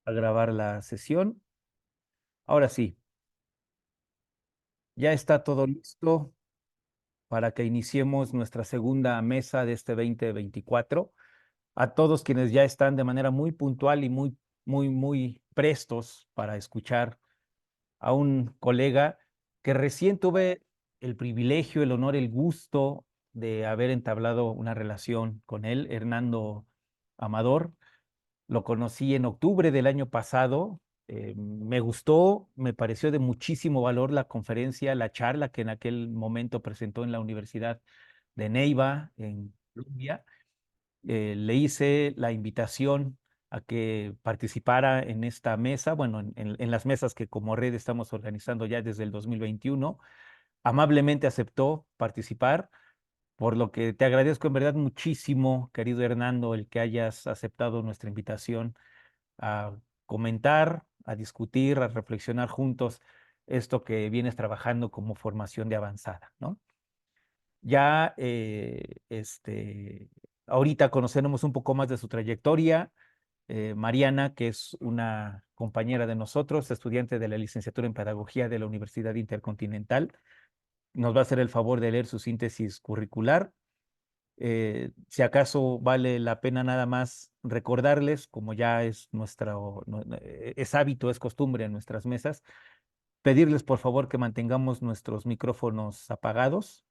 a grabar la sesión. Ahora sí, ya está todo listo para que iniciemos nuestra segunda mesa de este 2024. A todos quienes ya están de manera muy puntual y muy prestos para escuchar a un colega que recién tuve el privilegio, el honor, el gusto de haber entablado una relación con él, Hernando Amador. Lo conocí en octubre del año pasado. Me gustó, me pareció de muchísimo valor la conferencia, la charla que en aquel momento presentó en la Universidad de Neiva, en Colombia. Le hice la invitación a que participara en esta mesa, bueno, en las mesas que como red estamos organizando ya desde el 2021. Amablemente aceptó participar, por lo que te agradezco en verdad muchísimo, querido Hernando, el que hayas aceptado nuestra invitación a comentar, a discutir, a reflexionar juntos esto que vienes trabajando como formación de avanzada, ¿no? Ya, ahorita conoceremos un poco más de su trayectoria. Mariana, que es una compañera de nosotros, estudiante de la licenciatura en Pedagogía de la Universidad Intercontinental, nos va a hacer el favor de leer su síntesis curricular. Si acaso vale la pena nada más recordarles, como ya es es hábito, es costumbre en nuestras mesas, pedirles por favor que mantengamos nuestros micrófonos apagados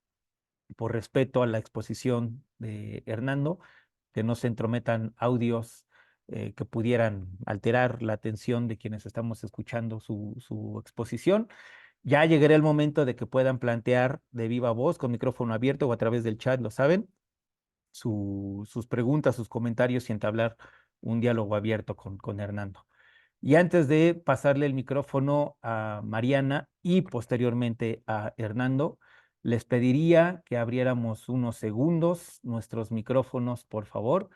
por respeto a la exposición de Hernando, que no se entrometan audios que pudieran alterar la atención de quienes estamos escuchando su exposición. Ya llegará el momento de que puedan plantear de viva voz, con micrófono abierto o a través del chat, lo saben, sus preguntas, sus comentarios y entablar un diálogo abierto con Hernando. Y antes de pasarle el micrófono a Mariana y posteriormente a Hernando, les pediría que abriéramos unos segundos nuestros micrófonos, por favor,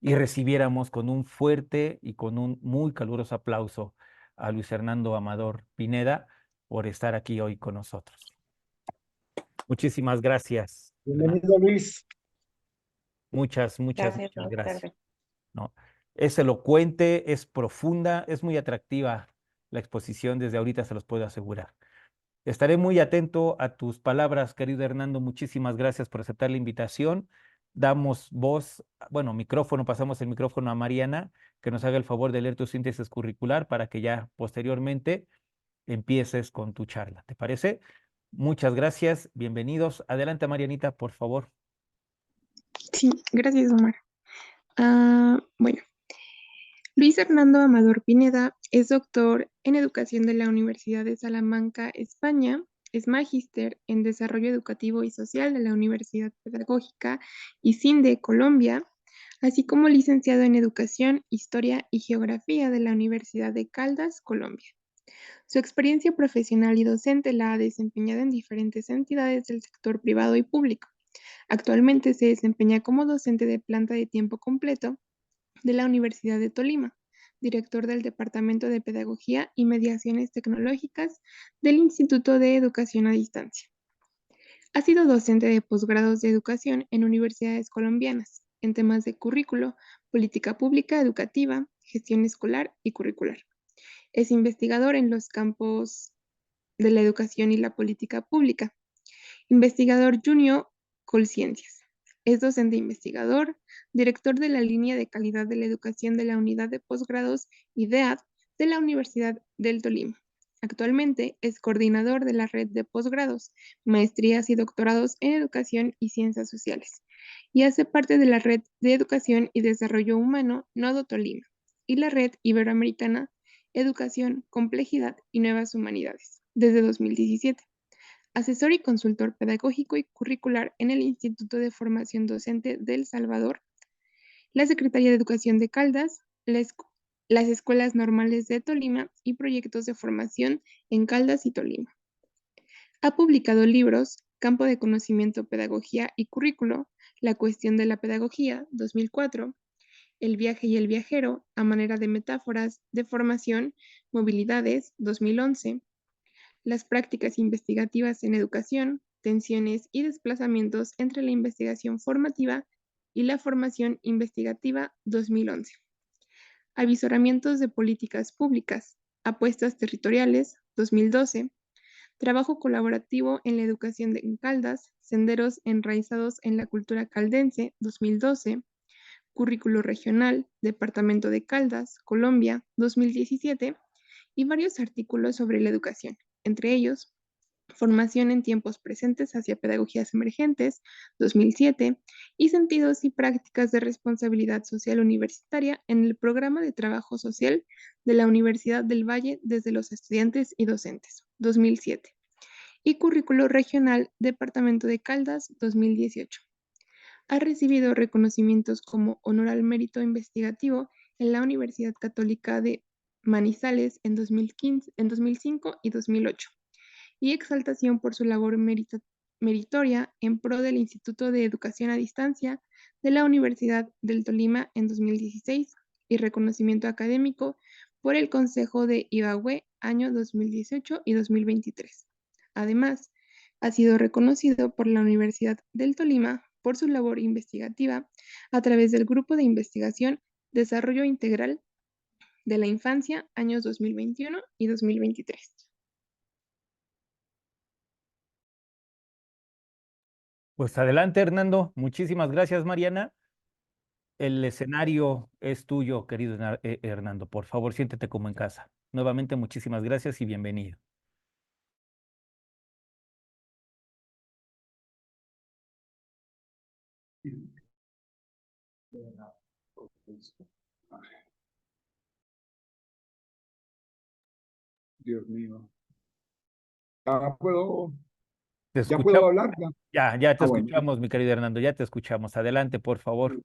y recibiéramos con un fuerte y con un muy caluroso aplauso a Luis Hernando Amador Pineda por estar aquí hoy con nosotros. Muchísimas gracias, Hernando. Bienvenido, Luis. Muchas Gracias, buenas gracias. tardes. ¿No? Es elocuente, es profunda, es muy atractiva la exposición, desde ahorita se los puedo asegurar. Estaré muy atento a tus palabras, querido Hernando. Muchísimas gracias por aceptar la invitación. Damos voz, bueno, micrófono, pasamos el micrófono a Mariana, que nos haga el favor de leer tu síntesis curricular para que ya posteriormente empieces con tu charla. ¿Te parece? Muchas gracias, bienvenidos. Adelante, Marianita, por favor. Sí, gracias, Omar. Bueno, Luis Hernando Amador Pineda es doctor en Educación de la Universidad de Salamanca, España. Es magíster en Desarrollo Educativo y Social de la Universidad Pedagógica ISINDE, Colombia, así como licenciado en Educación, Historia y Geografía de la Universidad de Caldas, Colombia. Su experiencia profesional y docente la ha desempeñado en diferentes entidades del sector privado y público. Actualmente se desempeña como docente de planta de tiempo completo de la Universidad de Tolima, director del Departamento de Pedagogía y Mediaciones Tecnológicas del Instituto de Educación a Distancia. Ha sido docente de posgrados de educación en universidades colombianas, en temas de currículo, política pública educativa, gestión escolar y curricular. Es investigador en los campos de la educación y la política pública. Investigador junior Colciencias. Es docente investigador, director de la línea de calidad de la educación de la unidad de posgrados IDEAD de la Universidad del Tolima. Actualmente es coordinador de la red de posgrados, maestrías y doctorados en educación y ciencias sociales, y hace parte de la red de educación y desarrollo humano Nodo Tolima y la red iberoamericana Educación, Complejidad y Nuevas Humanidades desde 2017. Asesor y consultor pedagógico y curricular en el Instituto de Formación Docente de El Salvador, la Secretaría de Educación de Caldas, las Escuelas Normales de Tolima y proyectos de formación en Caldas y Tolima. Ha publicado libros Campo de Conocimiento, Pedagogía y Currículo, La Cuestión de la Pedagogía, 2004, El Viaje y el Viajero, a manera de metáforas de formación, Movilidades, 2011, Las prácticas investigativas en educación, tensiones y desplazamientos entre la investigación formativa y la formación investigativa, 2011. Avisoramientos de políticas públicas, apuestas territoriales, 2012, trabajo colaborativo en la educación en Caldas, senderos enraizados en la cultura caldense, 2012, currículo regional, Departamento de Caldas, Colombia, 2017, y varios artículos sobre la educación, entre ellos, Formación en tiempos presentes hacia pedagogías emergentes, 2007, y Sentidos y prácticas de responsabilidad social universitaria en el programa de trabajo social de la Universidad del Valle desde los estudiantes y docentes, 2007, y Currículo Regional Departamento de Caldas, 2018. Ha recibido reconocimientos como Honor al Mérito Investigativo en la Universidad Católica de Manizales en 2015, en 2005 y 2008, y exaltación por su labor meritoria en pro del Instituto de Educación a Distancia de la Universidad del Tolima en 2016 y reconocimiento académico por el Consejo de Ibagué año 2018 y 2023. Además, ha sido reconocido por la Universidad del Tolima por su labor investigativa a través del Grupo de Investigación Desarrollo Integral de la Infancia años 2021 y 2023. Pues adelante, Hernando. Muchísimas gracias, Mariana. El escenario es tuyo, querido Hernando. Por favor, siéntete como en casa. Nuevamente, muchísimas gracias y bienvenido. Dios mío. ¿Ya puedo, Te ya puedo escuchamos. hablar? ¿Ya? Ya te Bueno. escuchamos, mi querido Hernando. Ya te escuchamos. Adelante, por favor.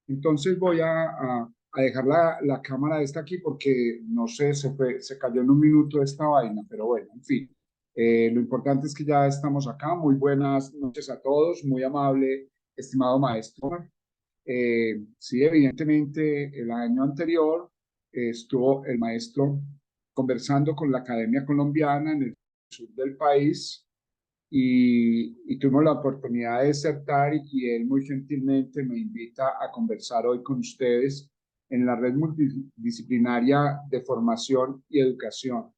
Entonces voy a dejar la cámara esta aquí porque no sé, se cayó en un minuto esta vaina, pero bueno, en fin. Lo importante es que ya estamos acá. Muy buenas noches a todos, muy amable, estimado maestro. Sí, evidentemente, el año anterior estuvo el maestro conversando con la Academia Colombiana en el sur del país y tuvimos la oportunidad de desertar y él muy gentilmente me invita a conversar hoy con ustedes en la red multidisciplinaria de formación y educación.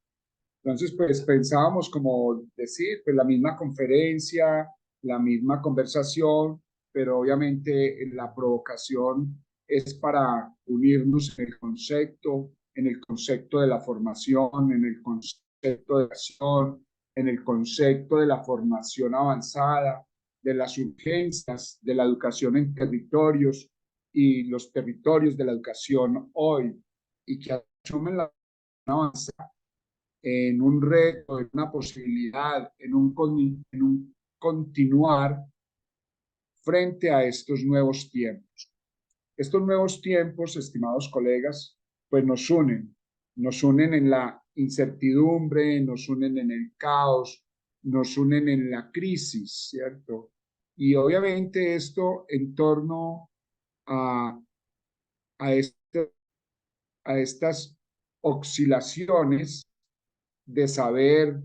Entonces, pues pensábamos como decir, pues la misma conferencia, la misma conversación, pero obviamente la provocación es para unirnos en el concepto de la formación, en el concepto de acción, en el concepto de la formación avanzada, de las urgencias de la educación en territorios y los territorios de la educación hoy, y que asumen la avanzada en un reto, en una posibilidad, en un continuar frente a estos nuevos tiempos. Estos nuevos tiempos, estimados colegas, pues nos unen en la incertidumbre, nos unen en el caos, nos unen en la crisis, ¿cierto? Y obviamente esto en torno a, a, este, a estas oscilaciones de saber,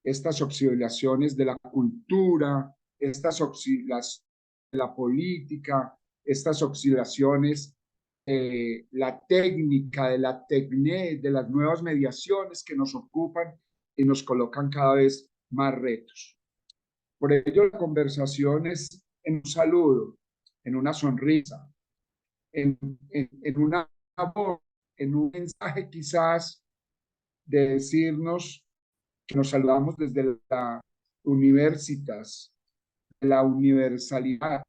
estas oscilaciones de la cultura, estas oscilaciones de la política, estas oscilaciones, la técnica, de la tecné, de las nuevas mediaciones que nos ocupan y nos colocan cada vez más retos. Por ello, la conversación es en un saludo, en una sonrisa, en una voz, en un mensaje quizás de decirnos que nos saludamos desde la universitas, la universalidad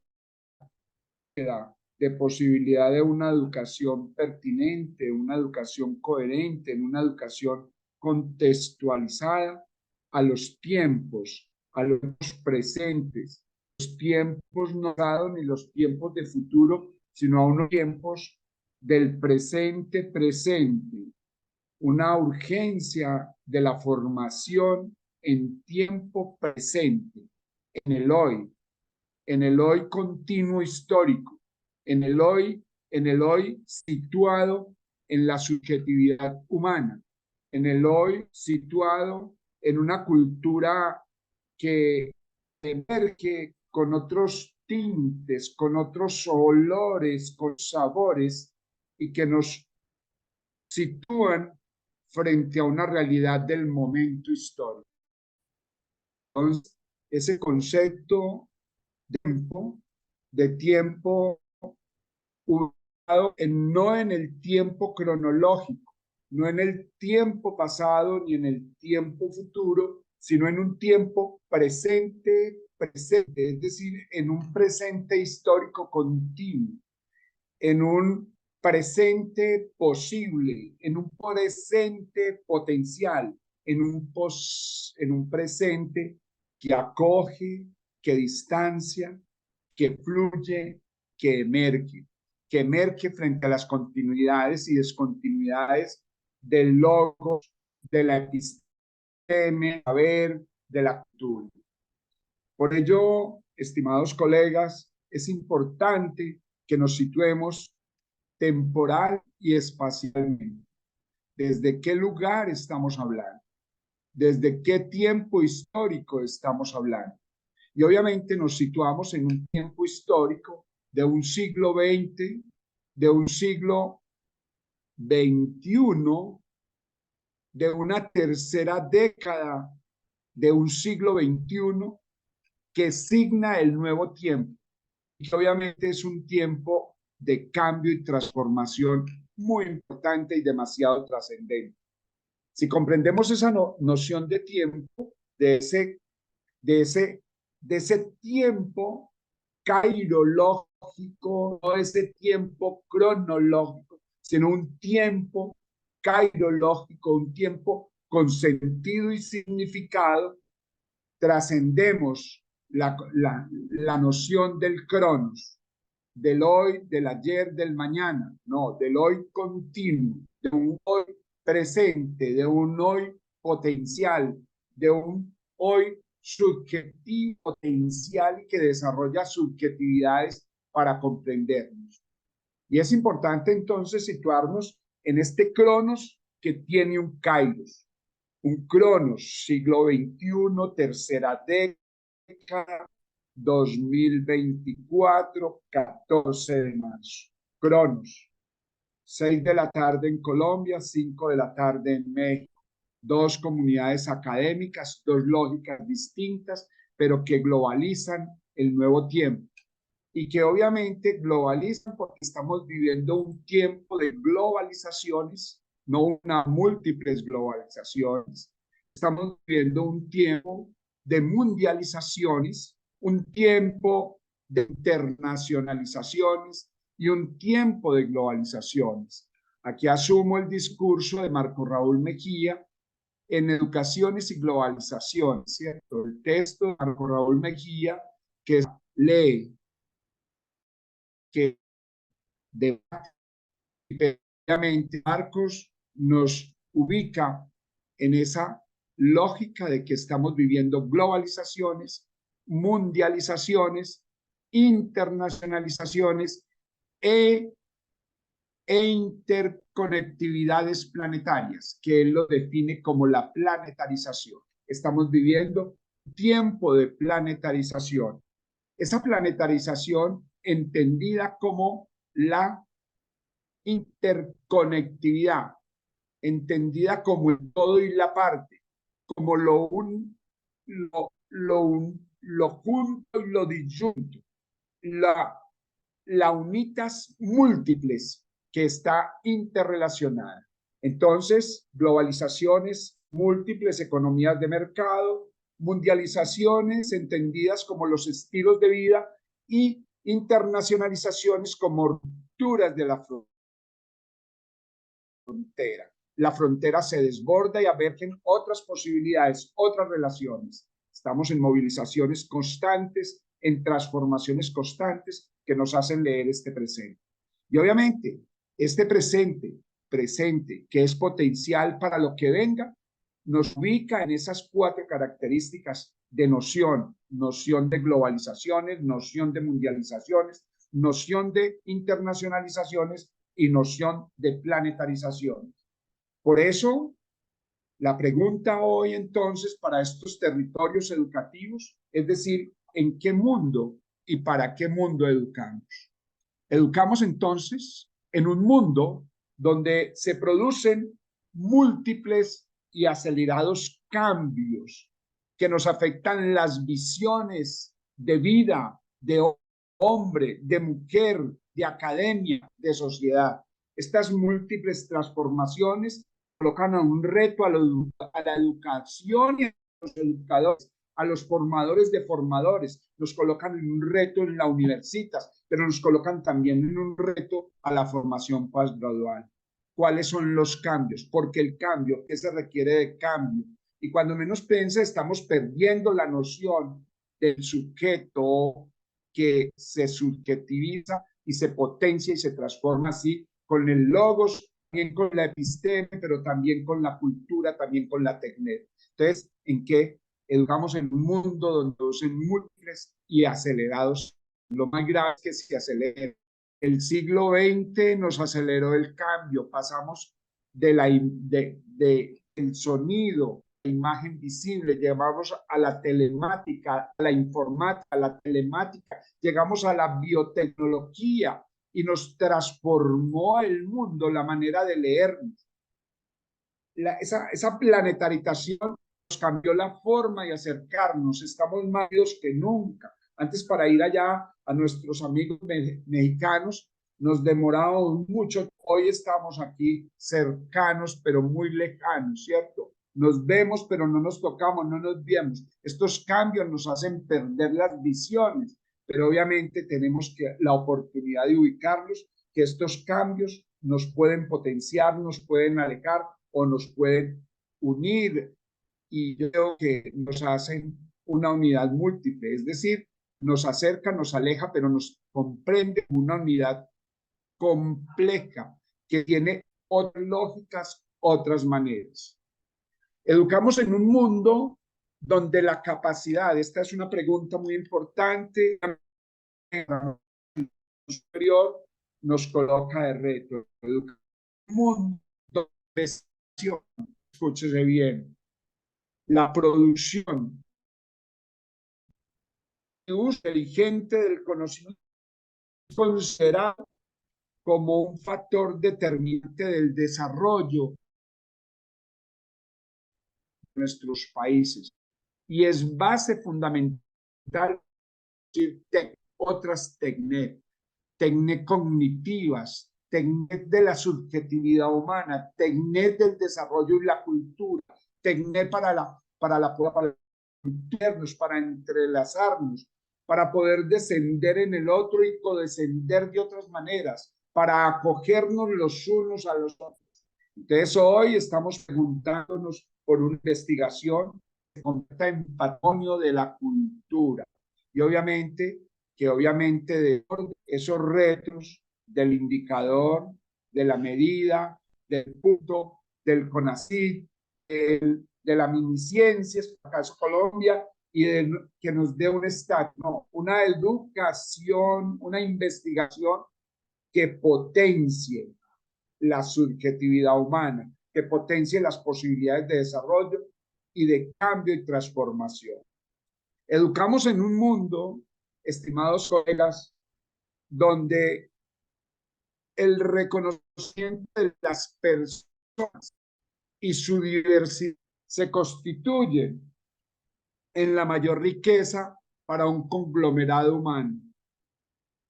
de posibilidad de una educación pertinente, una educación coherente, una educación contextualizada a los tiempos, a los presentes, los tiempos no dados ni los tiempos de futuro, sino a unos tiempos del presente presente, una urgencia de la formación en tiempo presente, en el hoy continuo histórico, en el hoy situado en la subjetividad humana, en el hoy situado en una cultura que emerge con otros tintes, con otros olores, con sabores, y que nos sitúan frente a una realidad del momento histórico. Entonces, ese concepto de tiempo ubicado no en el tiempo cronológico, no en el tiempo pasado ni en el tiempo futuro, sino en un tiempo presente, es decir, en un presente histórico continuo, en un presente posible, en un presente potencial, en un presente que acoge, que distancia, que fluye, que emerge frente a las continuidades y descontinuidades del logos, de la episteme, saber, de la cultura. Por ello, estimados colegas, es importante que nos situemos temporal y espacialmente. ¿Desde qué lugar estamos hablando? ¿Desde qué tiempo histórico estamos hablando? Y obviamente nos situamos en un tiempo histórico de un siglo XX, de un siglo XXI, de una tercera década de un siglo XXI que signa el nuevo tiempo. Y obviamente es un tiempo de cambio y transformación muy importante y demasiado trascendente. Si comprendemos esa noción de tiempo, de ese tiempo cairológico, no ese tiempo cronológico, sino un tiempo cairológico, un tiempo con sentido y significado, trascendemos la noción del cronos, del hoy, del ayer, del mañana, no, del hoy continuo, de un hoy presente, de un hoy potencial, de un hoy subjetivo, potencial y que desarrolla subjetividades para comprendernos. Y es importante entonces situarnos en este cronos que tiene un kairos, un cronos, siglo XXI, tercera década, 2024, 14 de marzo. Cronos, 6 de la tarde en Colombia, 5 de la tarde en México. Dos comunidades académicas, dos lógicas distintas, pero que globalizan el nuevo tiempo. Y que obviamente globalizan porque estamos viviendo un tiempo de globalizaciones, no una múltiples globalizaciones. Estamos viviendo un tiempo de mundializaciones, un tiempo de internacionalizaciones y un tiempo de globalizaciones. Aquí asumo el discurso de Marco Raúl Mejía en Educaciones y Globalizaciones, ¿cierto? El texto de Marco Raúl Mejía que lee, que obviamente Marcos nos ubica en esa lógica de que estamos viviendo globalizaciones, mundializaciones, internacionalizaciones e interconectividades planetarias, que él lo define como la planetarización. Estamos viviendo un tiempo de planetarización. Esa planetarización entendida como la interconectividad, entendida como el todo y la parte, como lo junto y lo disyunto, la unitas múltiples que está interrelacionada. Entonces, globalizaciones, múltiples economías de mercado, mundializaciones entendidas como los estilos de vida y internacionalizaciones como rupturas de la frontera. La frontera se desborda y emergen otras posibilidades, otras relaciones. Estamos en movilizaciones constantes, en transformaciones constantes que nos hacen leer este presente. Y obviamente, este presente que es potencial para lo que venga, nos ubica en esas cuatro características de noción de globalizaciones, noción de mundializaciones, noción de internacionalizaciones y noción de planetarización. Por eso, la pregunta hoy entonces para estos territorios educativos, es decir, ¿en qué mundo y para qué mundo educamos. Educamos entonces en un mundo donde se producen múltiples y acelerados cambios que nos afectan las visiones de vida, de hombre, de mujer, de academia, de sociedad. Estas múltiples transformaciones colocan a un reto a la educación y a los educadores, a los formadores de formadores, nos colocan en un reto en la universidad, pero nos colocan también en un reto a la formación postgradual. ¿Cuáles son los cambios? Porque el cambio, ¿qué se requiere de cambio? Y cuando menos piensa, estamos perdiendo la noción del sujeto que se subjetiviza y se potencia y se transforma así con el logos, también con la episteme, pero también con la cultura, también con la tecné. Entonces, ¿en qué educamos en un mundo donde usen múltiples y acelerados? Lo más grave es que se acelera. El siglo XX nos aceleró el cambio, pasamos el sonido, la imagen visible, llegamos a la telemática, a la informática, a la telemática, llegamos a la biotecnología y nos transformó el mundo, la manera de leernos. Esa planetarización nos cambió la forma de acercarnos, estamos más unidos que nunca. Antes, para ir allá a nuestros amigos mexicanos nos demorábamos mucho. Hoy estamos aquí cercanos, pero muy lejanos, ¿cierto? Nos vemos, pero no nos tocamos, no nos vemos. Estos cambios nos hacen perder las visiones, pero obviamente tenemos la oportunidad de ubicarlos, que estos cambios nos pueden potenciar, nos pueden alejar o nos pueden unir, y yo creo que nos hacen una unidad múltiple, es decir, nos acerca, nos aleja, pero nos comprende una unidad compleja que tiene otras lógicas, otras maneras. Educamos en un mundo donde la capacidad, esta es una pregunta muy importante, superior nos coloca de reto. Educamos en un mundo donde, escúchese bien, la producción inteligente del conocimiento es considerado como un factor determinante del desarrollo de nuestros países y es base fundamental de otras técnicas cognitivas, técnicas de la subjetividad humana, técnicas del desarrollo y la cultura, técnicas para internos, para entrelazarnos, para poder descender en el otro y codescender de otras maneras, para acogernos los unos a los otros. Entonces hoy estamos preguntándonos por una investigación que se convierta en patrimonio de la cultura. Y obviamente de esos retos del indicador, de la medida, del punto, del CONACYT, de la miniciencia, en el caso Colombia, y que nos dé un estatus, no, una educación, una investigación que potencie la subjetividad humana, que potencie las posibilidades de desarrollo y de cambio y transformación. Educamos en un mundo, estimados colegas, donde el reconocimiento de las personas y su diversidad se constituyen en la mayor riqueza para un conglomerado humano.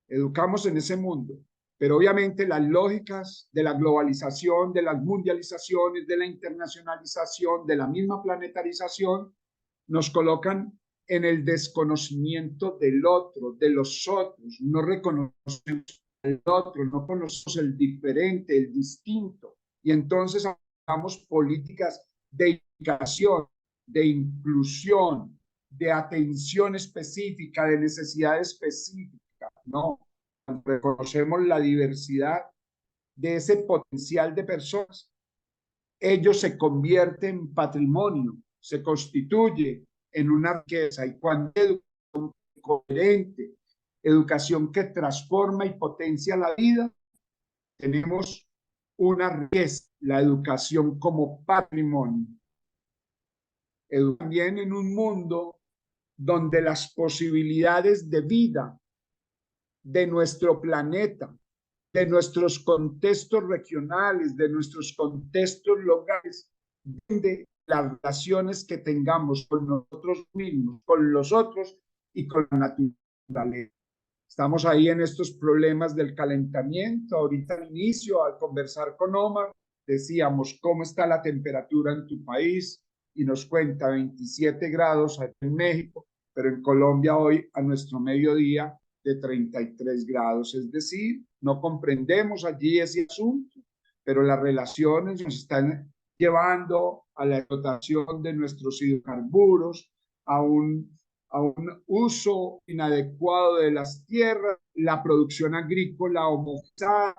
Educamos en ese mundo, pero obviamente las lógicas de la globalización, de las mundializaciones, de la internacionalización, de la misma planetarización, nos colocan en el desconocimiento del otro, de los otros. No reconocemos al otro, no conocemos el diferente, el distinto. Y entonces hagamos políticas de educación, de inclusión, de atención específica, de necesidad específica, ¿no? Cuando reconocemos la diversidad de ese potencial de personas, ellos se convierten en patrimonio, se constituye en una riqueza. Y cuando hay educación coherente, educación que transforma y potencia la vida, tenemos una riqueza, la educación como patrimonio. También en un mundo donde las posibilidades de vida de nuestro planeta, de nuestros contextos regionales, de nuestros contextos locales, de las relaciones que tengamos con nosotros mismos, con los otros y con la naturaleza. Estamos ahí en estos problemas del calentamiento. Ahorita al inicio, al conversar con Omar, decíamos, ¿cómo está la temperatura en tu país? Y nos cuenta 27 grados aquí en México, pero en Colombia hoy a nuestro mediodía de 33 grados. Es decir, no comprendemos allí ese asunto, pero las relaciones nos están llevando a la explotación de nuestros hidrocarburos, a un uso inadecuado de las tierras, la producción agrícola homogeneizada,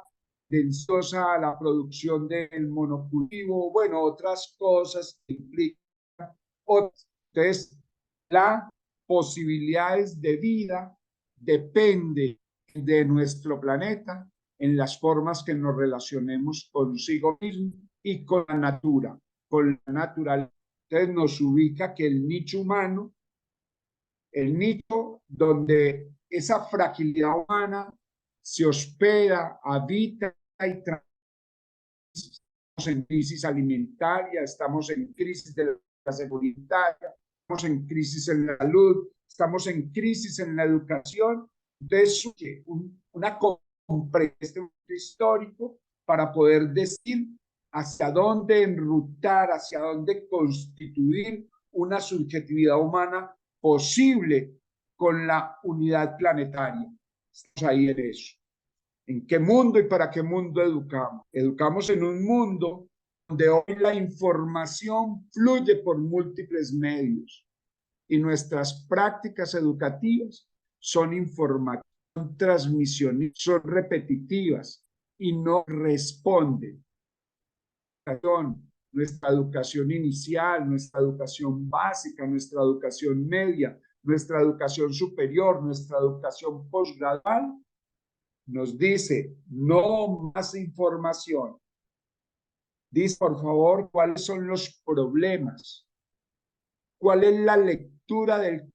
densosa, la producción del monocultivo, bueno, otras cosas que implican. Entonces, las posibilidades de vida depende de nuestro planeta en las formas que nos relacionemos consigo mismo y con la natura, con la naturaleza. Entonces nos ubica que el nicho humano, el nicho donde esa fragilidad humana se hospeda, habita y estamos en crisis alimentaria, estamos en crisis de la seguridad, estamos en crisis en la salud, estamos en crisis en la educación. Entonces, una comprensión histórico para poder decir hacia dónde enrutar, hacia dónde constituir una subjetividad humana posible con la unidad planetaria. Estamos ahí en eso. ¿En qué mundo y para qué mundo educamos? Educamos en un mundo donde hoy la información fluye por múltiples medios y nuestras prácticas educativas son informativas, son transmisiones, son repetitivas y no responden. Nuestra educación inicial, nuestra educación básica, nuestra educación media, nuestra educación superior, nuestra educación posgradual, nos dice, no más información. Dice, por favor, cuáles son los problemas, cuál es la lectura del,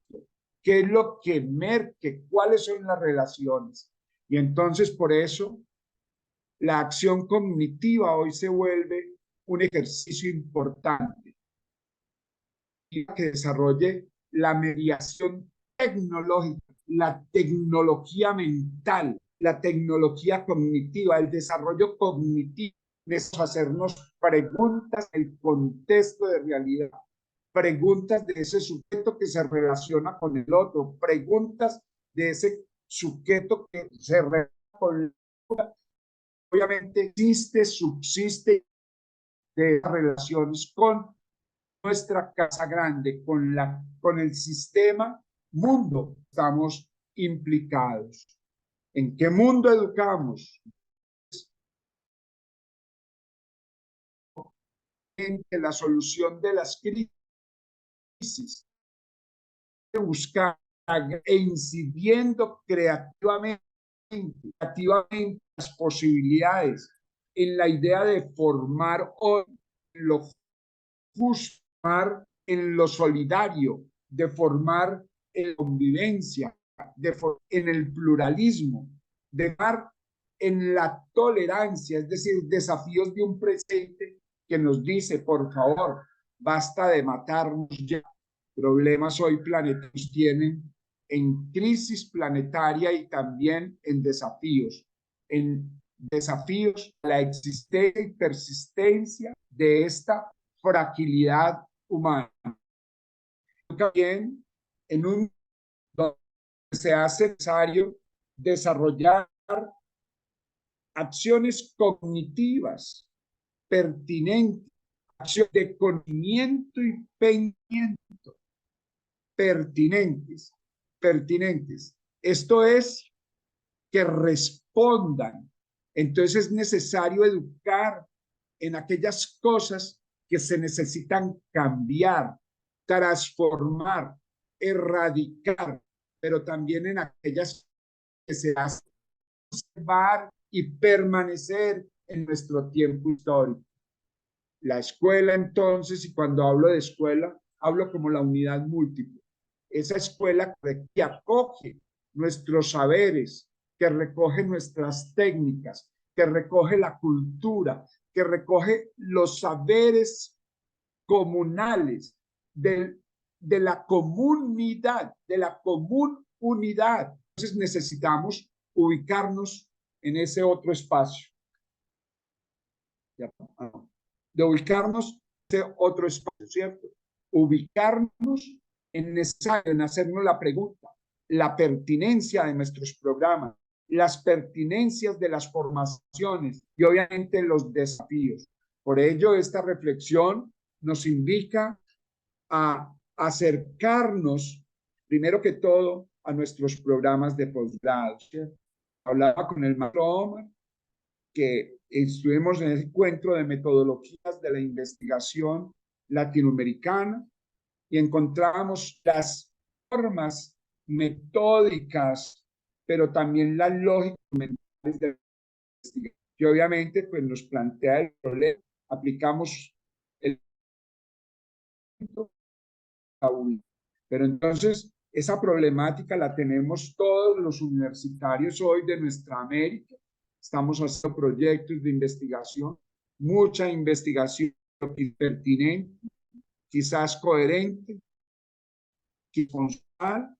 qué es lo que emerge, cuáles son las relaciones. Y entonces, por eso, la acción cognitiva hoy se vuelve un ejercicio importante que desarrolle la mediación tecnológica, la tecnología mental, la tecnología cognitiva, el desarrollo cognitivo, es hacernos preguntas del contexto de realidad, preguntas de ese sujeto que se relaciona con el otro, preguntas de ese sujeto que se relaciona con el otro. Obviamente existe, subsiste de relaciones con nuestra casa grande, con el sistema mundo estamos implicados. ¿En qué mundo educamos? En que la solución de las crisis, buscar e incidiendo creativamente las posibilidades en la idea de formar hoy lo justo, en lo solidario, de formar en la convivencia, en el pluralismo, de formar en la tolerancia, es decir, desafíos de un presente que nos dice, por favor, basta de matarnos ya. Problemas hoy planetarios tienen en crisis planetaria y también en desafíos a la existencia y persistencia de esta fragilidad humana. También en un donde se hace necesario desarrollar acciones cognitivas pertinentes, acciones de conocimiento y pensamiento pertinentes. Esto es que respondan. Entonces es necesario educar en aquellas cosas que se necesitan cambiar, transformar, erradicar, pero también en aquellas que se hacen observar y permanecer en nuestro tiempo histórico. La escuela, entonces, y cuando hablo de escuela, hablo como la unidad múltiple. Esa escuela que acoge nuestros saberes, que recoge nuestras técnicas, que recoge la cultura, que recoge los saberes comunales de la comunidad, de la común unidad. Entonces necesitamos ubicarnos en ese otro espacio. De ubicarnos en ese otro espacio, ¿cierto? Ubicarnos en hacernos la pregunta, la pertinencia de nuestros programas, las pertinencias de las formaciones y obviamente los desafíos. Por ello, esta reflexión nos invita a acercarnos, primero que todo, a nuestros programas de posgrado, ¿cierto? Hablaba con el maestro Omar, que estuvimos en el encuentro de metodologías de la investigación latinoamericana y encontramos las formas metódicas, pero también las lógicas mentales de la investigación, que obviamente pues, nos plantea el problema. Aplicamos el pero entonces esa problemática la tenemos todos los universitarios hoy de nuestra América. Estamos haciendo proyectos de investigación, mucha investigación pertinente, quizás coherente, quizás funcional,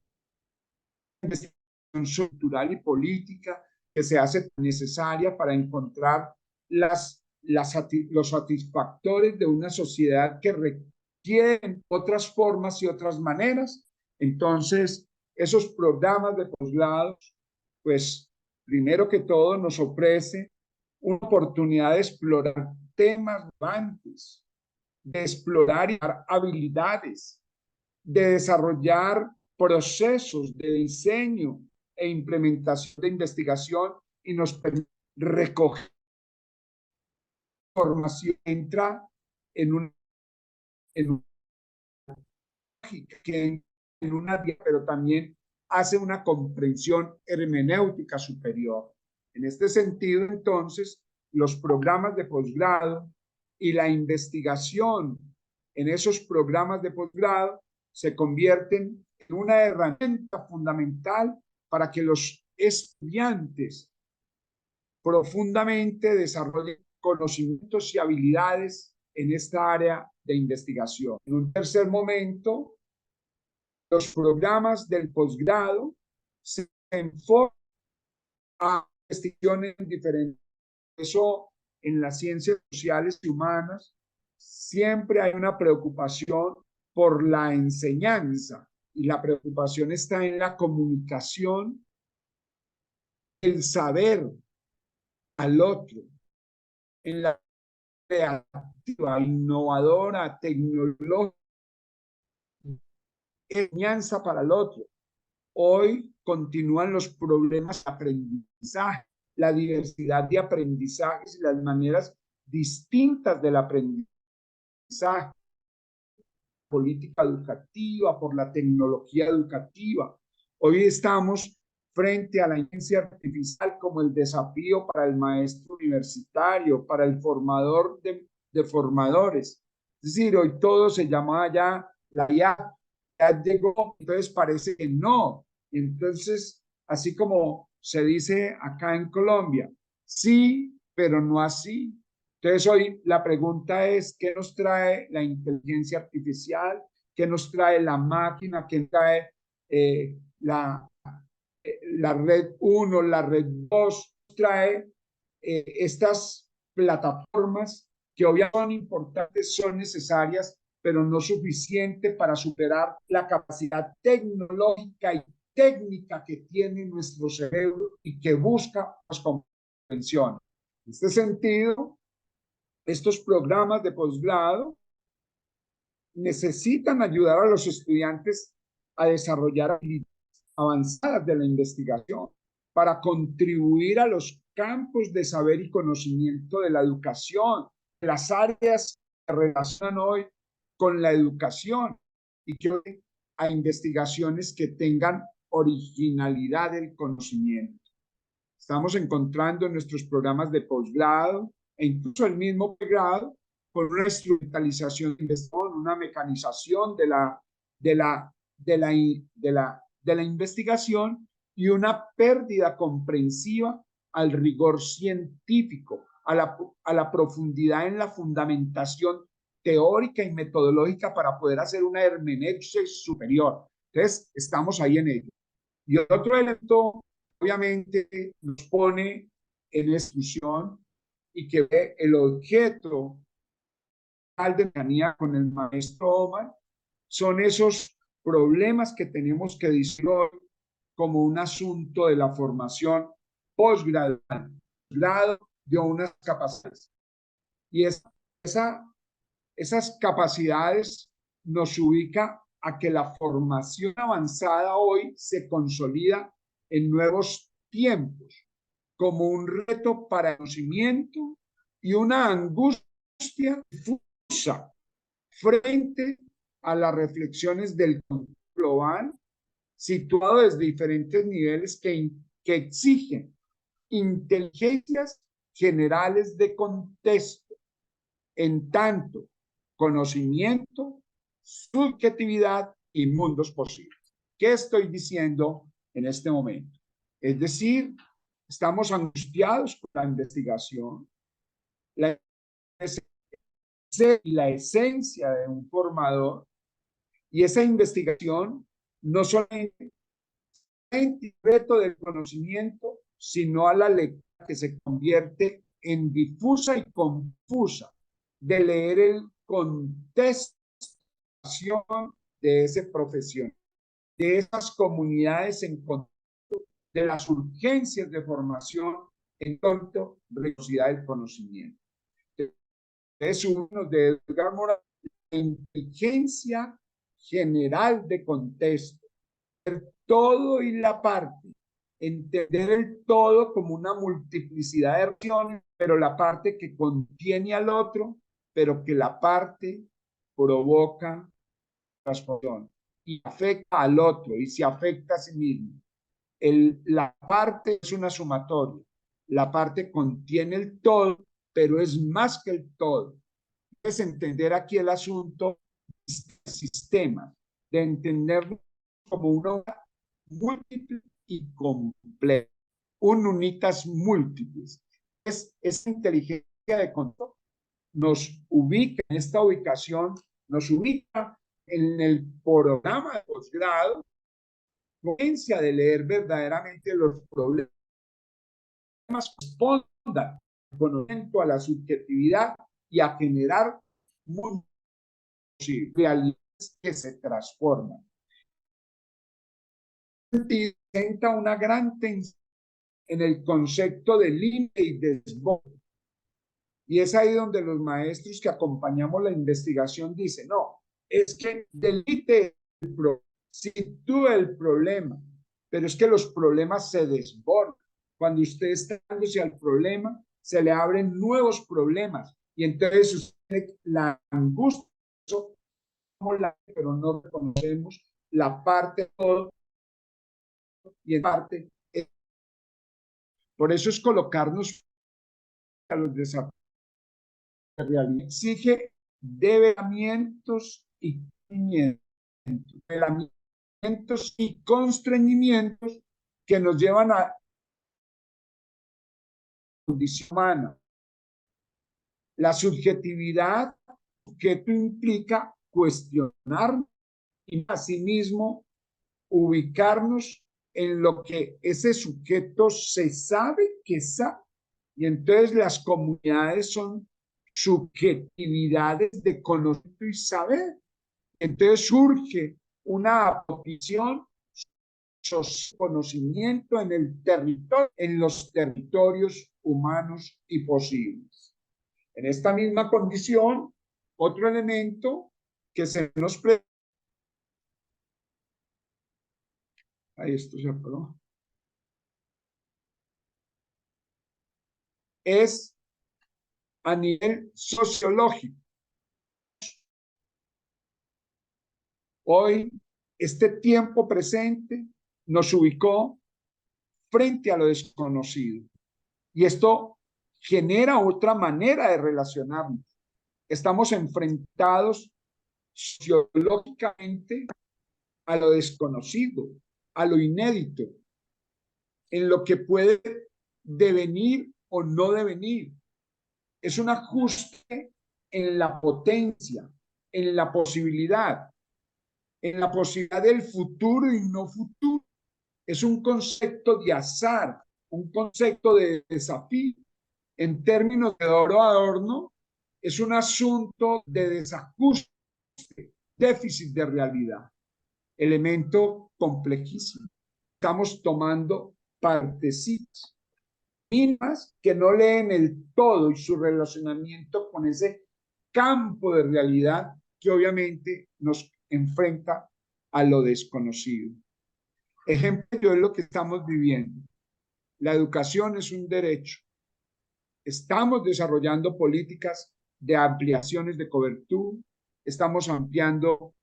investigación cultural y política que se hace necesaria para encontrar los satisfactores de una sociedad que requieren otras formas y otras maneras. Entonces, esos programas de posgrados, pues, primero que todo nos ofrece una oportunidad de explorar temas relevantes, de explorar y dar habilidades, de desarrollar procesos de diseño e implementación de investigación y nos permite recoger información, entra en una pero también hace una comprensión hermenéutica superior. En este sentido, entonces, los programas de posgrado y la investigación en esos programas de posgrado se convierten en una herramienta fundamental para que los estudiantes profundamente desarrollen conocimientos y habilidades en esta área de investigación. En un tercer momento, los programas del posgrado se enfocan a investigaciones diferentes. Eso en las ciencias sociales y humanas siempre hay una preocupación por la enseñanza y la preocupación está en la comunicación, el saber al otro, en la creativa, innovadora, tecnológica, enseñanza para el otro. Hoy continúan los problemas de aprendizaje, la diversidad de aprendizajes y las maneras distintas del aprendizaje, política educativa, por la tecnología educativa. Hoy estamos frente a la inteligencia artificial como el desafío para el maestro universitario, para el formador de formadores. Es decir, hoy todo se llama ya la IA, ya llegó, entonces parece que no. Entonces, así como se dice acá en Colombia, sí, pero no así. Entonces hoy la pregunta es, ¿qué nos trae la inteligencia artificial? ¿Qué nos trae la máquina? ¿Qué trae la red 1, la red 2? Trae estas plataformas que obviamente son importantes, son necesarias, pero no suficiente para superar la capacidad tecnológica y técnica que tiene nuestro cerebro y que busca las comprensiones. En este sentido, estos programas de posgrado necesitan ayudar a los estudiantes a desarrollar habilidades avanzadas de la investigación para contribuir a los campos de saber y conocimiento de la educación, las áreas que se relacionan hoy con la educación y que a investigaciones que tengan originalidad del conocimiento. Estamos encontrando en nuestros programas de posgrado e incluso el mismo pregrado con una instrumentalización, una mecanización de la investigación y una pérdida comprensiva al rigor científico, a la profundidad en la fundamentación teórica y metodológica para poder hacer una hermenéutica superior. Entonces, estamos ahí en ello. Y otro elemento, obviamente, nos pone en discusión y que ve el objeto de cercanía con el maestro Omar, son esos problemas que tenemos que discutir como un asunto de la formación posgradual, grado de unas capacidades. Y esas capacidades nos ubica a que la formación avanzada hoy se consolida en nuevos tiempos como un reto para el conocimiento y una angustia difusa frente a las reflexiones del global situado desde diferentes niveles que exigen inteligencias generales de contexto, en tanto conocimiento, subjetividad y mundos posibles. ¿Qué estoy diciendo en este momento? Es decir, estamos angustiados por la investigación, la esencia de un formador, y esa investigación no solamente el reto del conocimiento, sino a la lectura que se convierte en difusa y confusa de leer el contexto de ese profesión, de esas comunidades en contexto, de las urgencias de formación en tanto velocidad del conocimiento. Es uno de Edgar Morin, la inteligencia general de contexto, todo y la parte, entender el todo como una multiplicidad de acciones, pero la parte que contiene al otro, pero que la parte provoca transformación y afecta al otro y se afecta a sí mismo. La parte es una sumatoria, la parte contiene el todo, pero es más que el todo. Es entender aquí el asunto sistema, de entenderlo como una múltiple y compleja, un unitas múltiples. Esa inteligencia de control nos ubica en esta ubicación, nos ubica en el programa de posgrado, conciencia de leer verdaderamente los problemas, respondan conocimiento a la subjetividad y a generar realidades que se transforman. Presenta una gran tensión en el concepto de límite y desborde. Y es ahí donde los maestros que acompañamos la investigación dicen, no, es que del límite sitúa el problema, pero es que los problemas se desbordan. Cuando usted está dándose al problema, se le abren nuevos problemas y entonces usted la angustia, pero no reconocemos la parte todo y en parte. Por eso es colocarnos a los desafíos de realidad. Exige develamientos y constreñimientos que nos llevan a condición humana. La subjetividad que esto implica cuestionar y asimismo ubicarnos en lo que ese sujeto se sabe que sabe. Y entonces las comunidades son subjetividades de conocimiento y saber. Entonces surge una apropiación conocimiento en el territorio, en los territorios humanos y posibles. En esta misma condición, otro elemento que se nos presenta, ahí esto se aprobó, es a nivel sociológico. Hoy, este tiempo presente nos ubicó frente a lo desconocido. Y esto genera otra manera de relacionarnos. Estamos enfrentados sociológicamente a lo desconocido, a lo inédito. en lo que puede devenir o no devenir. Es un ajuste en la potencia, en la posibilidad del futuro y no futuro. Es un concepto de azar, un concepto de desafío. En términos de oro adorno, es un asunto de desajuste, déficit de realidad, elemento complejísimo. Estamos tomando partecitas mínimas que no leen el todo y su relacionamiento con ese campo de realidad que obviamente nos enfrenta a lo desconocido. Ejemplo es lo que estamos viviendo. La educación es un derecho. Estamos desarrollando políticas de ampliaciones de cobertura, estamos ampliando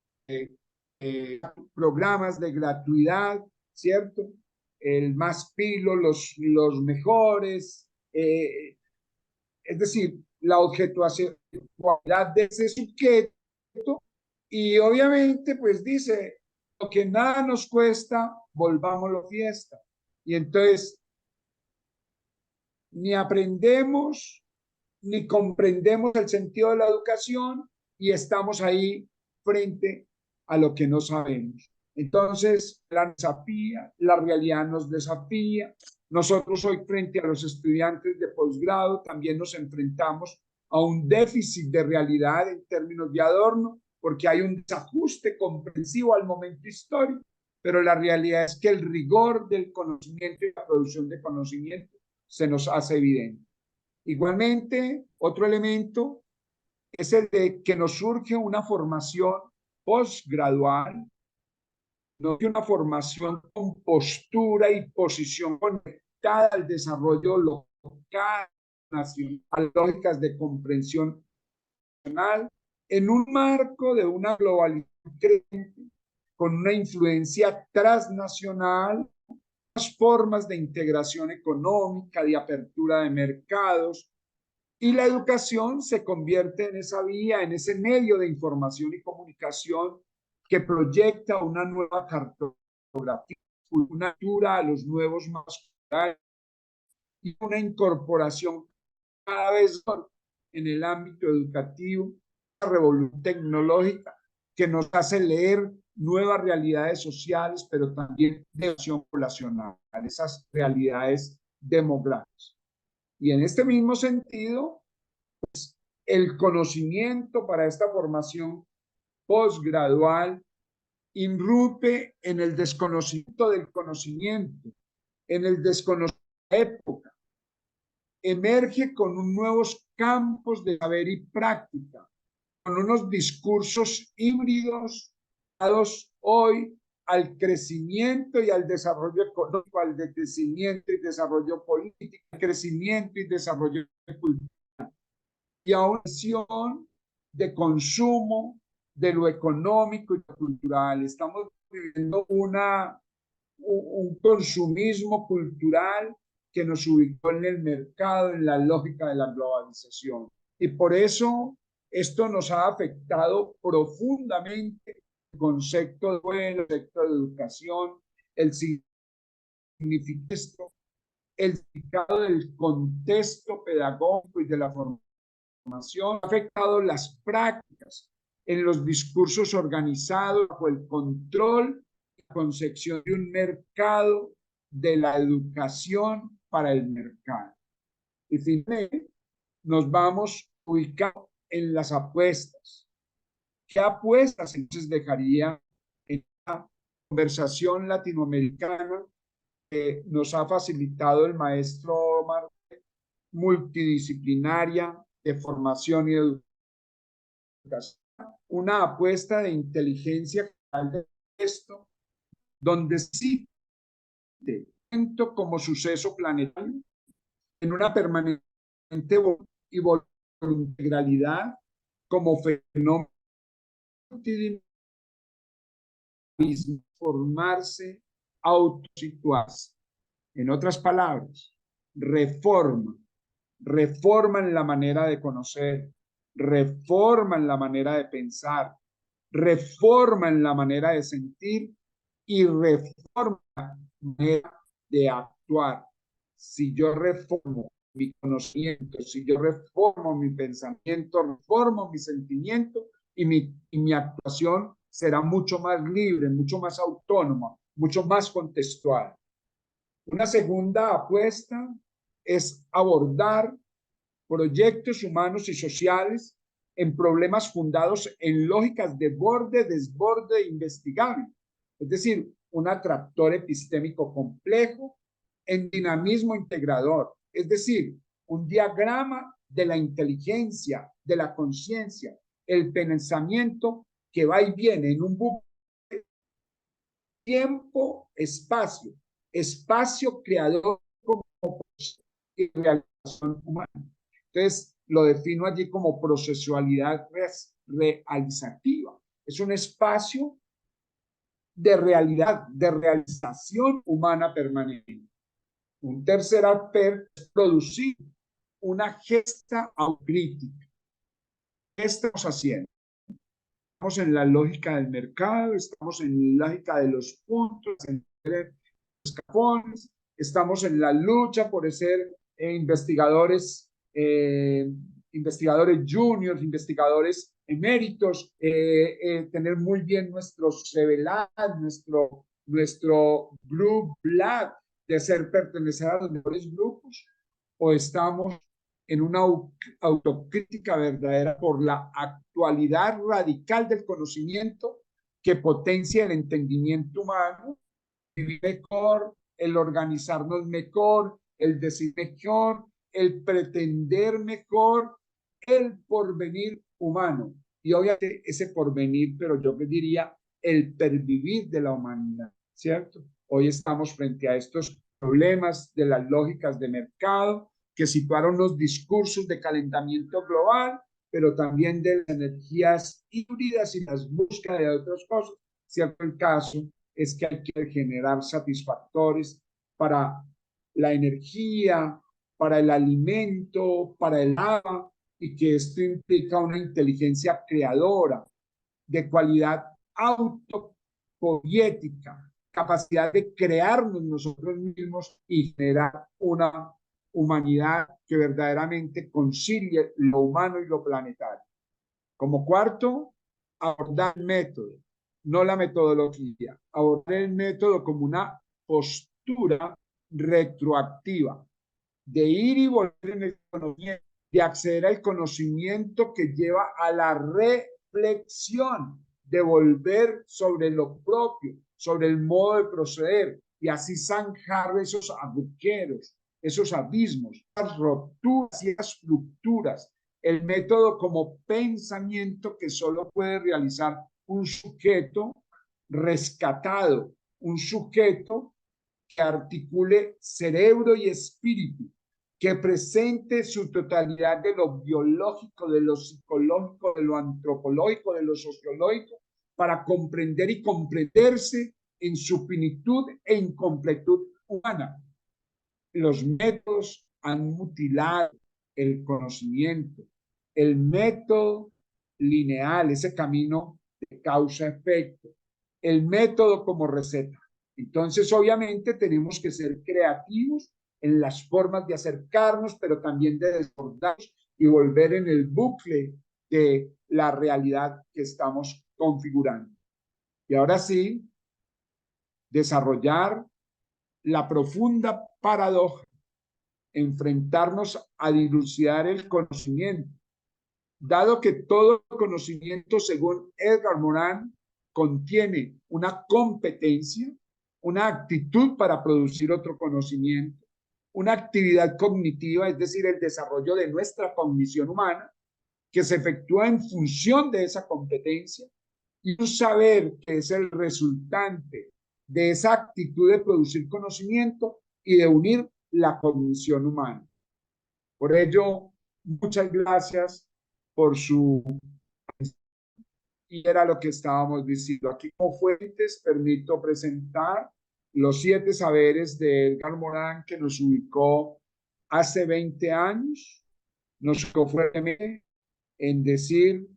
programas de gratuidad, ¿cierto? El más pilo, los mejores, es decir, la objetividad de ese sujeto y obviamente pues dice, lo que nada nos cuesta, volvámoslo fiesta. Y entonces, ni aprendemos, ni comprendemos el sentido de la educación y estamos ahí frente a lo que no sabemos. Entonces, la realidad nos desafía. Nosotros hoy frente a los estudiantes de posgrado también nos enfrentamos a un déficit de realidad en términos de adorno, porque hay un desajuste comprensivo al momento histórico, pero la realidad es que el rigor del conocimiento y la producción de conocimiento se nos hace evidente. Igualmente, otro elemento es el de que nos surge una formación postgradual, no que una formación con postura y posición conectada al desarrollo local, nacional, a lógicas de comprensión nacional, en un marco de una globalización creciente, con una influencia transnacional, formas de integración económica, de apertura de mercados, y la educación se convierte en esa vía, en ese medio de información y comunicación que proyecta una nueva cartografía, una altura a los nuevos más y una incorporación cada vez más en el ámbito educativo, una revolución tecnológica que nos hace leer nuevas realidades sociales, pero también de acción poblacional, esas realidades demográficas. Y en este mismo sentido, pues, el conocimiento para esta formación postgradual irrumpe en el desconocimiento del conocimiento, en el desconocimiento de la época, emerge con nuevos campos de saber y práctica, con unos discursos híbridos dados hoy al crecimiento y al desarrollo económico, al crecimiento y desarrollo político, al crecimiento y desarrollo cultural, y a una visión de consumo de lo económico y lo cultural. Estamos viviendo un consumismo cultural que nos ubicó en el mercado, en la lógica de la globalización. Y por eso esto nos ha afectado profundamente el concepto de escuela, el concepto de educación, el significado, el significado del contexto pedagógico y de la formación, ha afectado las prácticas en los discursos organizados bajo el control y la concepción de un mercado de la educación para el mercado. Y finalmente nos vamos ubicando en las apuestas. ¿Qué apuestas entonces dejaría en la conversación latinoamericana que nos ha facilitado el maestro Omar, multidisciplinaria de formación y educación? Una apuesta de inteligencia de esto, donde sí como suceso planetario, en una permanente y integralidad como fenómeno formarse, autosituarse. En otras palabras, reforman la manera de conocer, reforman la manera de pensar, reforman la manera de sentir y reforman la manera de actuar. actuar, si yo reformo mi conocimiento, si yo reformo mi pensamiento, reformo mi sentimiento y mi actuación será mucho más libre, mucho más autónoma, mucho más contextual. Una segunda apuesta es abordar proyectos humanos y sociales en problemas fundados en lógicas de borde, desborde e investigable. Es decir, un atractor epistémico complejo en dinamismo integrador. Es decir, un diagrama de la inteligencia, de la conciencia, el pensamiento que va y viene en un bucle tiempo, espacio, espacio creador como y realización humana. Entonces, lo defino allí como procesualidad realizativa. Es un espacio de realidad, de realización humana permanente. Un tercer aspecto es producir una gesta autocrítica. ¿Qué estamos haciendo? Estamos en la lógica del mercado, estamos en la lógica de los puntos, entre escafones, estamos en la lucha por ser investigadores, investigadores juniors, investigadores eméritos, tener muy bien nuestro CVLAB, nuestro Blue Black, de ser pertenecer a los mejores grupos, o estamos en una autocrítica verdadera por la actualidad radical del conocimiento que potencia el entendimiento humano, vivir mejor, el organizarnos mejor, el decir mejor, el pretender mejor, el porvenir humano. Y obviamente ese porvenir, pero yo diría el pervivir de la humanidad, ¿cierto? Hoy estamos frente a estos problemas de las lógicas de mercado que situaron los discursos de calentamiento global, pero también de las energías híbridas y las búsquedas de otras cosas. ¿Cierto? El caso es que hay que generar satisfactores para la energía, para el alimento, para el agua, y que esto implica una inteligencia creadora de cualidad autopoética, capacidad de crearnos nosotros mismos y generar una humanidad que verdaderamente concilie lo humano y lo planetario. Como cuarto, abordar el método, no la metodología, abordar el método como una postura retroactiva, de ir y volver en el conocimiento, de acceder al conocimiento que lleva a la reflexión, de volver sobre lo propio, sobre el modo de proceder, y así zanjar esos agujeros, esos abismos, esas rupturas y esas fracturas. El método como pensamiento que solo puede realizar un sujeto rescatado, un sujeto que articule cerebro y espíritu, que presente su totalidad de lo biológico, de lo psicológico, de lo antropológico, de lo sociológico, para comprender y comprenderse en su finitud e incompletud humana. Los métodos han mutilado el conocimiento, el método lineal, ese camino de causa-efecto, el método como receta. Entonces, obviamente, tenemos que ser creativos en las formas de acercarnos, pero también de desbordarnos y volver en el bucle de la realidad que estamos configurando. Y ahora sí, desarrollar la profunda paradoja, enfrentarnos a dilucidar el conocimiento, dado que todo conocimiento, según Edgar Morin, contiene una competencia, una actitud para producir otro conocimiento, una actividad cognitiva, es decir, el desarrollo de nuestra cognición humana, que se efectúa en función de esa competencia, y un saber que es el resultante de esa actitud de producir conocimiento y de unir la cognición humana. Por ello, muchas gracias por su... Y era lo que estábamos diciendo. Aquí como fuentes permito presentar los 7 saberes de Edgar Morin, que nos ubicó hace 20 años. Nos ubicó fuertemente en decir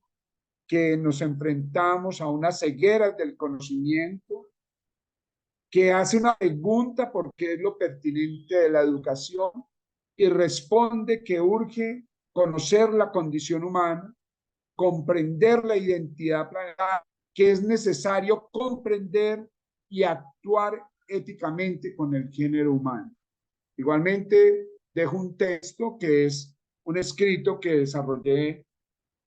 que nos enfrentamos a una ceguera del conocimiento, que hace una pregunta porque es lo pertinente de la educación y responde que urge conocer la condición humana, comprender la identidad planetaria, que es necesario comprender y actuar éticamente con el género humano. Igualmente, dejo un texto que es un escrito que desarrollé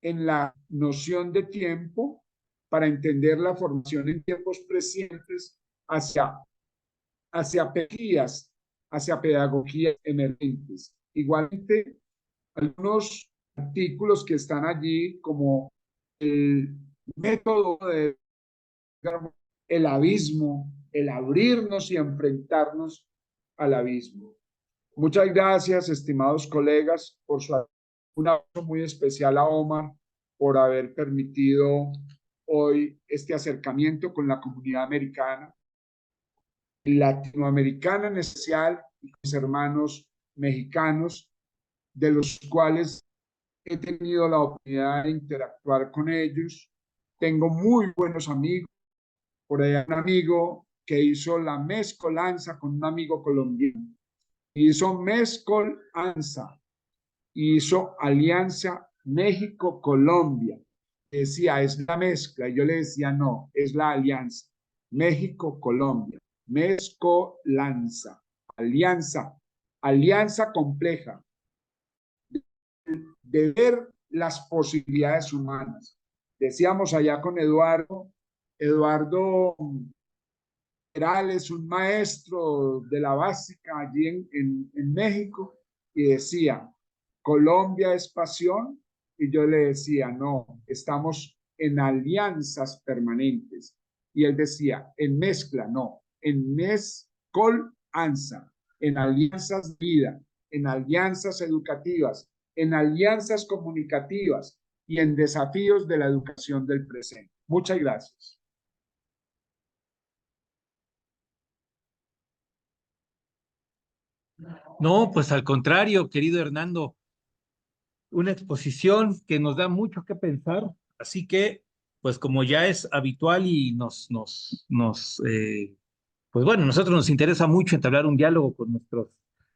en la noción de tiempo para entender la formación en tiempos presentes hacia, hacia pedagogías emergentes. Igualmente, algunos artículos que están allí, como el método de el abismo, el abrirnos y enfrentarnos al abismo. Muchas gracias, estimados colegas, por su un abrazo muy especial a Omar por haber permitido hoy este acercamiento con la comunidad americana, latinoamericana en especial, y mis hermanos mexicanos, de los cuales he tenido la oportunidad de interactuar con ellos. Tengo muy buenos amigos. Por ahí hay un amigo que hizo la mezcolanza con un amigo colombiano. Hizo mezcolanza, hizo alianza México-Colombia. Decía, es la mezcla. Y yo le decía, no, es la alianza. México-Colombia. Mezcolanza. Alianza. Alianza compleja de ver las posibilidades humanas. Decíamos allá con Eduardo Perales, un maestro de la básica allí en México, y decía, Colombia es pasión, y yo le decía, no, estamos en alianzas permanentes. Y él decía, en mezcla, no, en mezcolanza, en alianzas de vida, en alianzas educativas, en alianzas comunicativas y en desafíos de la educación del presente. Muchas gracias. No, pues al contrario, querido Hernando, una exposición que nos da mucho que pensar, así que, pues como ya es habitual y pues bueno, a nosotros nos interesa mucho entablar un diálogo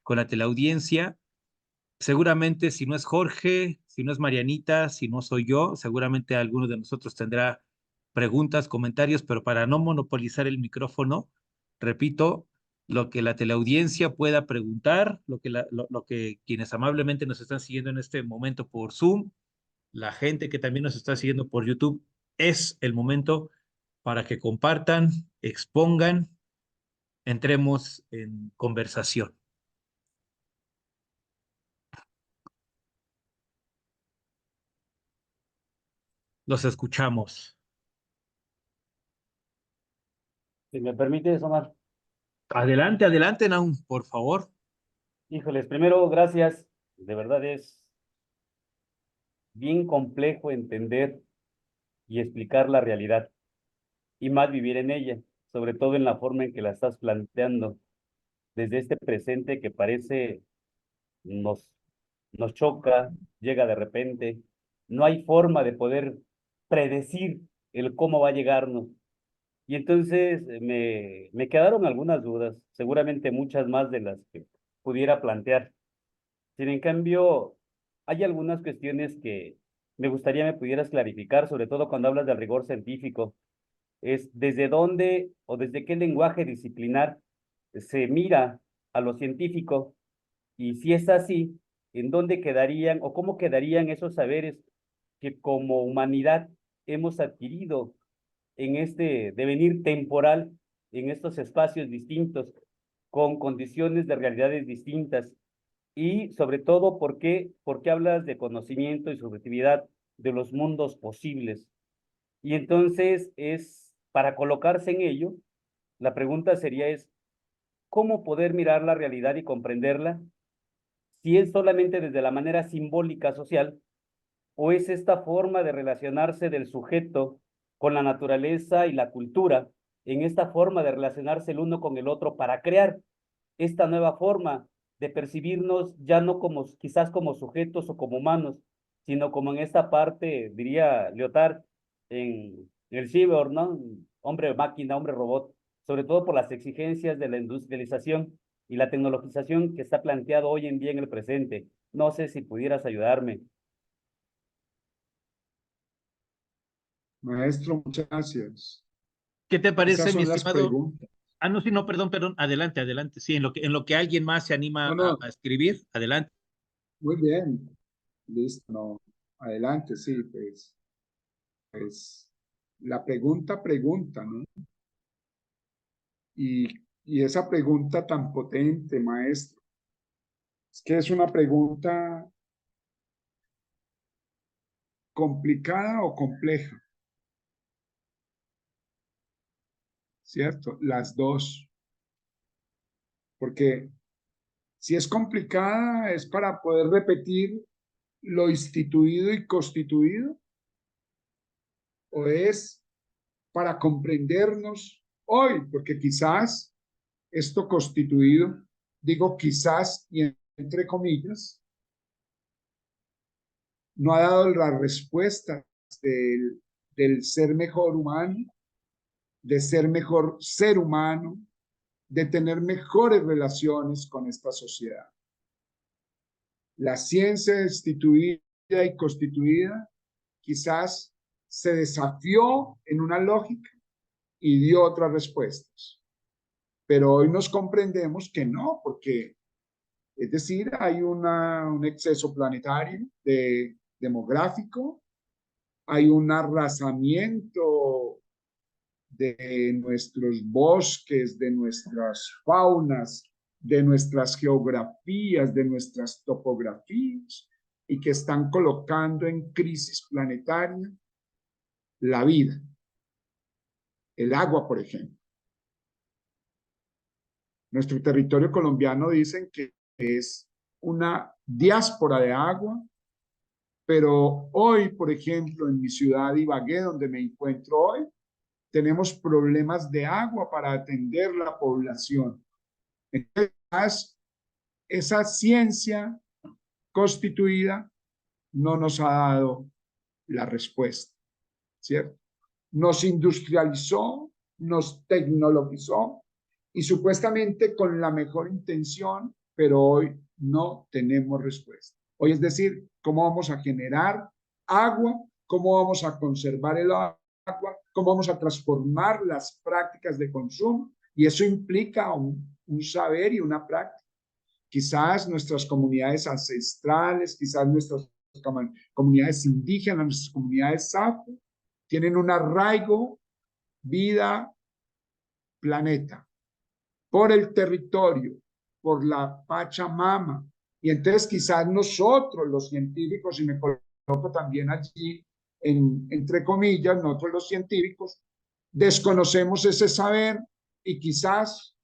con la teleaudiencia. Seguramente si no es Jorge, si no es Marianita, si no soy yo, seguramente alguno de nosotros tendrá preguntas, comentarios, pero para no monopolizar el micrófono, repito, lo que la teleaudiencia pueda preguntar, lo que quienes amablemente nos están siguiendo en este momento por Zoom, la gente que también nos está siguiendo por YouTube, es el momento para que compartan, expongan, entremos en conversación. Los escuchamos. Si me permites, Omar. Adelante, adelante, Naum, por favor. Híjoles, primero, gracias. De verdad es bien complejo entender y explicar la realidad y más vivir en ella, sobre todo en la forma en que la estás planteando, desde este presente que parece nos, nos choca, llega de repente. No hay forma de poder predecir el cómo va a llegarnos. Y entonces me quedaron algunas dudas, seguramente muchas más de las que pudiera plantear. Sin en cambio, hay algunas cuestiones que me gustaría me pudieras clarificar, sobre todo cuando hablas del rigor científico. Es desde dónde o desde qué lenguaje disciplinar se mira a lo científico y si es así, ¿en dónde quedarían o cómo quedarían esos saberes que como humanidad hemos adquirido en este devenir temporal, en estos espacios distintos, con condiciones de realidades distintas? Y sobre todo, ¿por qué hablas de conocimiento y subjetividad de los mundos posibles? Y entonces para colocarse en ello, la pregunta sería ¿cómo poder mirar la realidad y comprenderla? Si es solamente desde la manera simbólica social, o es esta forma de relacionarse del sujeto con la naturaleza y la cultura, en esta forma de relacionarse el uno con el otro para crear esta nueva forma de percibirnos ya no como quizás como sujetos o como humanos, sino como en esta parte, diría Lyotard, en el cyborg, ¿no? Hombre máquina, hombre robot, sobre todo por las exigencias de la industrialización y la tecnologización que está planteado hoy en día en el presente. No sé si pudieras ayudarme. Maestro, muchas gracias. ¿Qué te Esas parece, mi son las estimado? preguntas. Ah, no, sí, no, perdón, adelante, adelante. Sí, en lo que alguien más se anima No, no, a escribir, adelante. muy bien. Listo, no. Adelante, sí, pues la pregunta, ¿no? Y esa pregunta tan potente, maestro, es que es una pregunta complicada o compleja, ¿cierto? Las dos, porque si es complicada es para poder repetir lo instituido y constituido, o es para comprendernos hoy, porque quizás esto constituido, digo quizás y entre comillas, no ha dado la respuesta del ser mejor humano, de ser mejor ser humano, de tener mejores relaciones con esta sociedad. La ciencia instituida y constituida quizás se desafió en una lógica y dio otras respuestas. Pero hoy nos comprendemos que no, porque, es decir, hay un exceso planetario demográfico, hay un arrasamiento de nuestros bosques, de nuestras faunas, de nuestras geografías, de nuestras topografías, y que están colocando en crisis planetaria la vida, el agua, por ejemplo. Nuestro territorio colombiano dicen que es una diáspora de agua, pero hoy, por ejemplo, en mi ciudad Ibagué, donde me encuentro hoy, tenemos problemas de agua para atender la población. Entonces, esa ciencia constituida no nos ha dado la respuesta, ¿cierto? Nos industrializó, nos tecnologizó y supuestamente con la mejor intención, pero hoy no tenemos respuesta. Hoy es decir, ¿cómo vamos a generar agua? ¿Cómo vamos a conservar el agua? ¿Cómo vamos a transformar las prácticas de consumo? Y eso implica un saber y una práctica. Quizás nuestras comunidades ancestrales, quizás nuestras comunidades indígenas, nuestras comunidades afro, tienen un arraigo, vida, planeta, por el territorio, por la Pachamama. Y entonces quizás nosotros, los científicos, y me coloco también allí, entre comillas, nosotros los científicos, desconocemos ese saber y quizás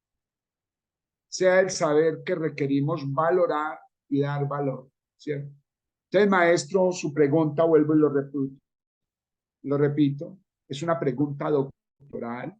sea el saber que requerimos valorar y dar valor, ¿cierto? Entonces, maestro, su pregunta, vuelvo y lo repito, es una pregunta doctoral.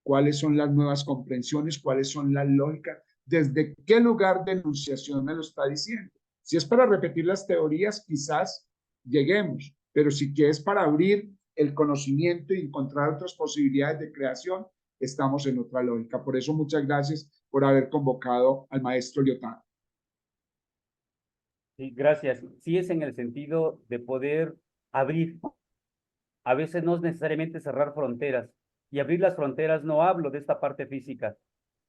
¿Cuáles son las nuevas comprensiones? ¿Cuáles son las lógicas? ¿Desde qué lugar de enunciación me lo está diciendo? Si es para repetir las teorías, quizás lleguemos, pero si es para abrir el conocimiento y encontrar otras posibilidades de creación, estamos en otra lógica. Por eso, muchas gracias por haber convocado al maestro Liotard. Sí, gracias. Sí es en el sentido de poder abrir. A veces no es necesariamente cerrar fronteras. Y abrir las fronteras no hablo de esta parte física.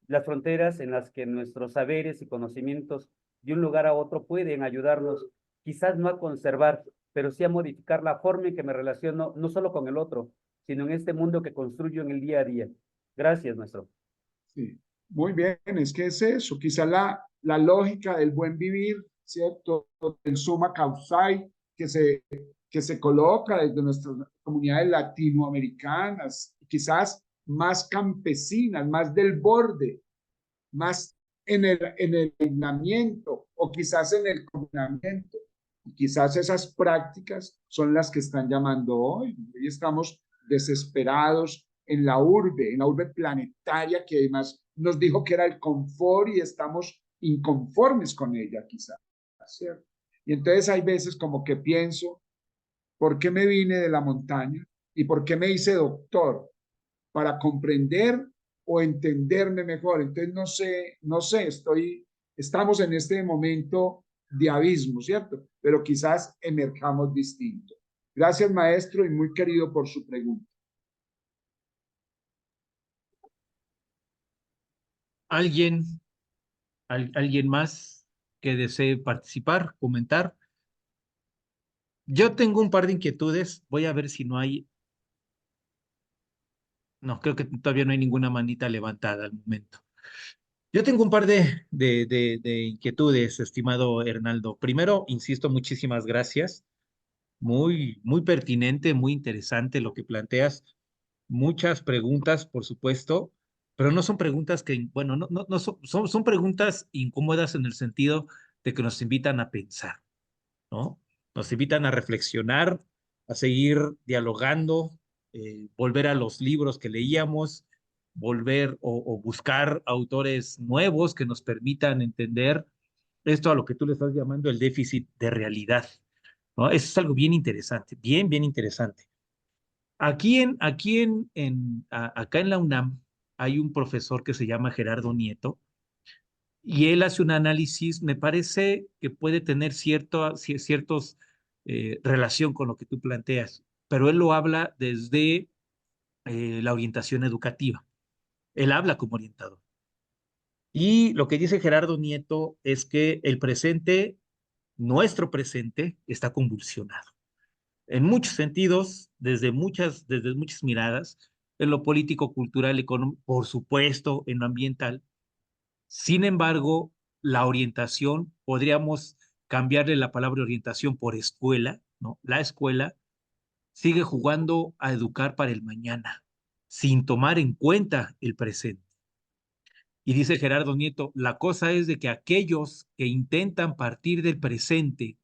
Las fronteras en las que nuestros saberes y conocimientos de un lugar a otro pueden ayudarnos, quizás no a conservar, pero sí a modificar la forma en que me relaciono, no solo con el otro, sino en este mundo que construyo en el día a día. Gracias, maestro. Sí, muy bien, es que es eso, quizá la lógica del buen vivir, ¿cierto? El summa causai que se coloca desde nuestras comunidades latinoamericanas, quizás más campesinas, más del borde, más en el aislamiento o quizás en el confinamiento. Quizás esas prácticas son las que están llamando hoy. Hoy estamos desesperados en la urbe planetaria, que además nos dijo que era el confort y estamos inconformes con ella, quizás, ¿cierto? Y entonces hay veces como que pienso, ¿por qué me vine de la montaña? ¿Y por qué me hice doctor? ¿Para comprender o entenderme mejor. Entonces, no sé, estamos en este momento de abismo, ¿cierto? Pero quizás emerjamos distinto. Gracias, maestro, y muy querido por su pregunta. ¿Alguien, alguien más que desee participar, comentar? Yo tengo un par de inquietudes. Voy a ver si no hay. No, creo que todavía no hay ninguna manita levantada al momento. Yo tengo un par de inquietudes, estimado Hernaldo. Primero, insisto, muchísimas gracias. Muy pertinente, muy interesante lo que planteas. Muchas preguntas, por supuesto, pero no son preguntas que, bueno, no son preguntas incómodas en el sentido de que nos invitan a pensar, ¿no? Nos invitan a reflexionar, a seguir dialogando, volver a los libros que leíamos, volver o buscar autores nuevos que nos permitan entender esto a lo que tú le estás llamando el déficit de realidad, ¿no? Eso es algo bien interesante, bien interesante. Acá en la UNAM hay un profesor que se llama Gerardo Nieto y él hace un análisis, me parece que puede tener ciertos relación con lo que tú planteas, pero él lo habla desde la orientación educativa. Él habla como orientador. Y lo que dice Gerardo Nieto es que el presente, nuestro presente, está convulsionado en muchos sentidos, desde muchas miradas, en lo político, cultural, económico, por supuesto, en lo ambiental. Sin embargo, la orientación, podríamos cambiarle la palabra orientación por escuela, ¿no? La escuela sigue jugando a educar para el mañana, sin tomar en cuenta el presente. Y dice Gerardo Nieto, la cosa es de que aquellos que intentan partir del presente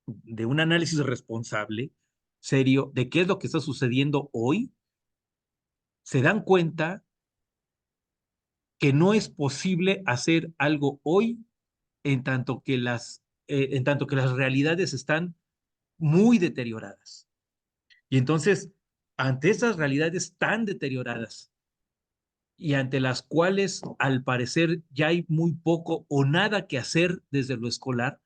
de un análisis responsable, serio, de qué es lo que está sucediendo hoy, se dan cuenta que no es posible hacer algo hoy en tanto que las realidades están muy deterioradas. Y entonces, ante esas realidades tan deterioradas y ante las cuales al parecer ya hay muy poco o nada que hacer desde lo escolar,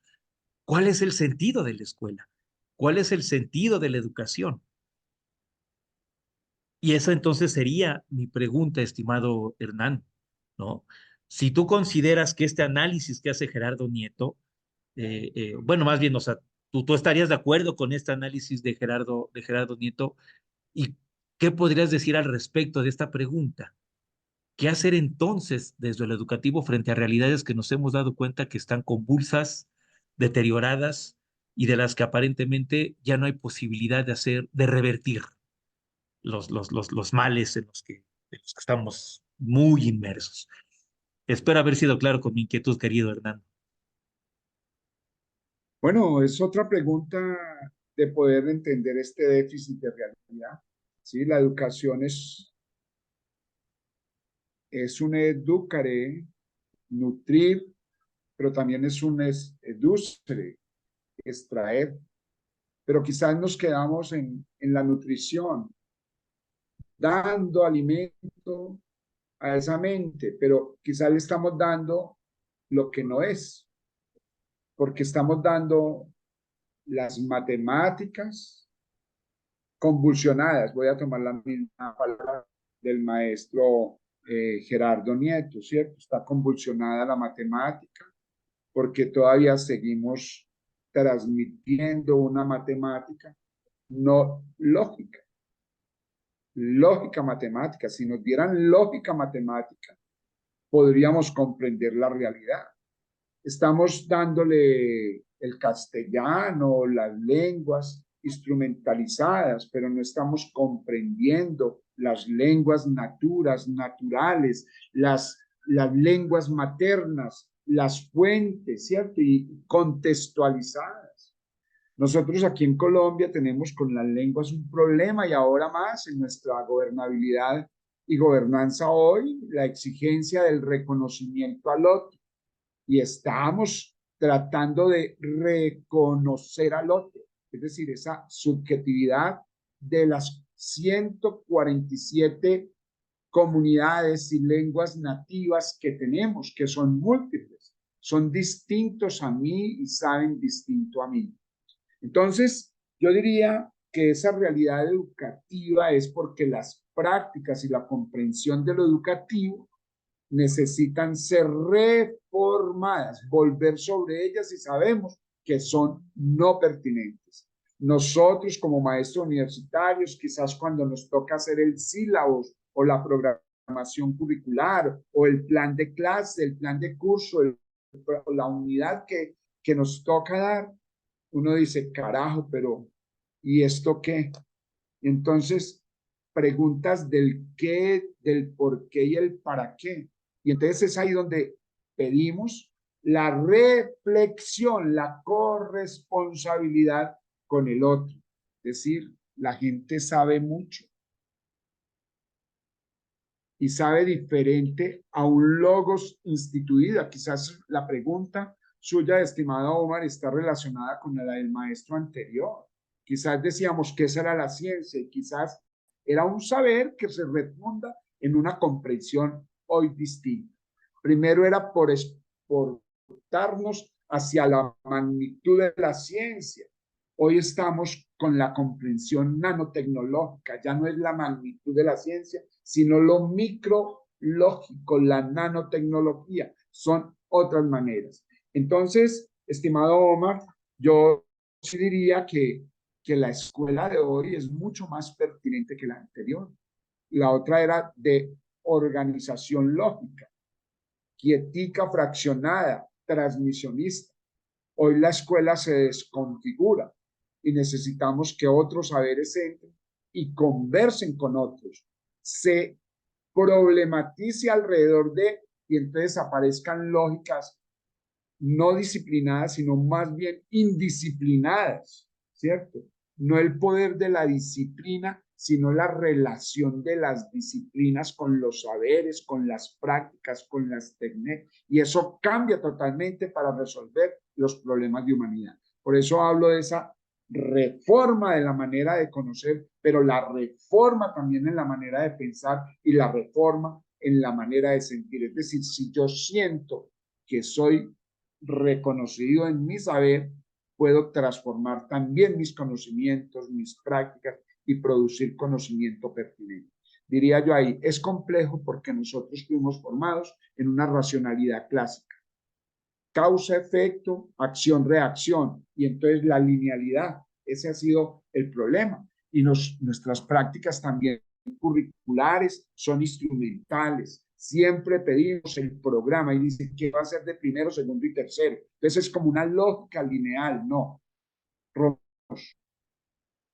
¿cuál es el sentido de la escuela? ¿Cuál es el sentido de la educación? Y esa entonces sería mi pregunta, estimado Hernán, ¿no? Si tú consideras que este análisis que hace Gerardo Nieto, bueno, más bien, o sea, tú estarías de acuerdo con este análisis de Gerardo Nieto, ¿y qué podrías decir al respecto de esta pregunta? ¿Qué hacer entonces desde lo educativo frente a realidades que nos hemos dado cuenta que están convulsas, deterioradas y de las que aparentemente ya no hay posibilidad de revertir los males en los que estamos muy inmersos? Espero haber sido claro con mi inquietud, querido Hernán. Bueno, es otra pregunta de poder entender este déficit de realidad. Sí, la educación es un educare, nutrir, pero también es un educere, extraer. Pero quizás nos quedamos en la nutrición, dando alimento a esa mente, pero quizás le estamos dando lo que no es, porque estamos dando las matemáticas convulsionadas. Voy a tomar la misma palabra del maestro Gerardo Nieto, ¿cierto? Está convulsionada la matemática porque todavía seguimos transmitiendo una matemática no lógica, lógica matemática. Si nos dieran lógica matemática, podríamos comprender la realidad. Estamos dándole el castellano, las lenguas instrumentalizadas, pero no estamos comprendiendo las lenguas naturales, las lenguas maternas, las fuentes, ¿cierto? Y contextualizadas. Nosotros aquí en Colombia tenemos con las lenguas un problema y ahora más en nuestra gobernabilidad y gobernanza hoy, la exigencia del reconocimiento al otro y estamos tratando de reconocer al otro, es decir, esa subjetividad de las 147 comunidades y lenguas nativas que tenemos, que son múltiples, son distintos a mí y saben distinto a mí. Entonces, yo diría que esa realidad educativa es porque las prácticas y la comprensión de lo educativo necesitan ser reformadas, volver sobre ellas y sabemos que son no pertinentes. Nosotros como maestros universitarios, quizás cuando nos toca hacer el sílabus o la programación curricular o el plan de clase, el plan de curso, la unidad que nos toca dar, uno dice, carajo, pero ¿y esto qué? Y entonces, preguntas del qué, del por qué y el para qué. Y entonces es ahí donde pedimos la reflexión, la corresponsabilidad con el otro. Es decir, la gente sabe mucho y sabe diferente a un logos instituida. Quizás la pregunta suya, estimado Omar, está relacionada con la del maestro anterior. Quizás decíamos que esa era la ciencia y quizás era un saber que se refunda en una comprensión hoy distinta. Primero era por exportarnos hacia la magnitud de la ciencia. Hoy estamos con la comprensión nanotecnológica, ya no es la magnitud de la ciencia, sino lo micrológico, la nanotecnología, son otras maneras. Entonces, estimado Omar, yo sí diría que la escuela de hoy es mucho más pertinente que la anterior. La otra era de organización lógica, quietica fraccionada, transmisionista. Hoy la escuela se desconfigura y necesitamos que otros saberes entren y conversen con otros, se problematice alrededor de, y entonces aparezcan lógicas no disciplinadas, sino más bien indisciplinadas, ¿cierto? No el poder de la disciplina, sino la relación de las disciplinas con los saberes, con las prácticas, con las técnicas, y eso cambia totalmente para resolver los problemas de humanidad. Por eso hablo de esa reforma de la manera de conocer, pero la reforma también en la manera de pensar y la reforma en la manera de sentir. Es decir, si yo siento que soy reconocido en mi saber, puedo transformar también mis conocimientos, mis prácticas y producir conocimiento pertinente. Diría yo ahí, es complejo porque nosotros fuimos formados en una racionalidad clásica. Causa, efecto, acción, reacción. Y entonces la linealidad, ese ha sido el problema. Y nuestras prácticas también curriculares son instrumentales. Siempre pedimos el programa y dice que va a ser de primero, segundo y tercero. Entonces es como una lógica lineal, no.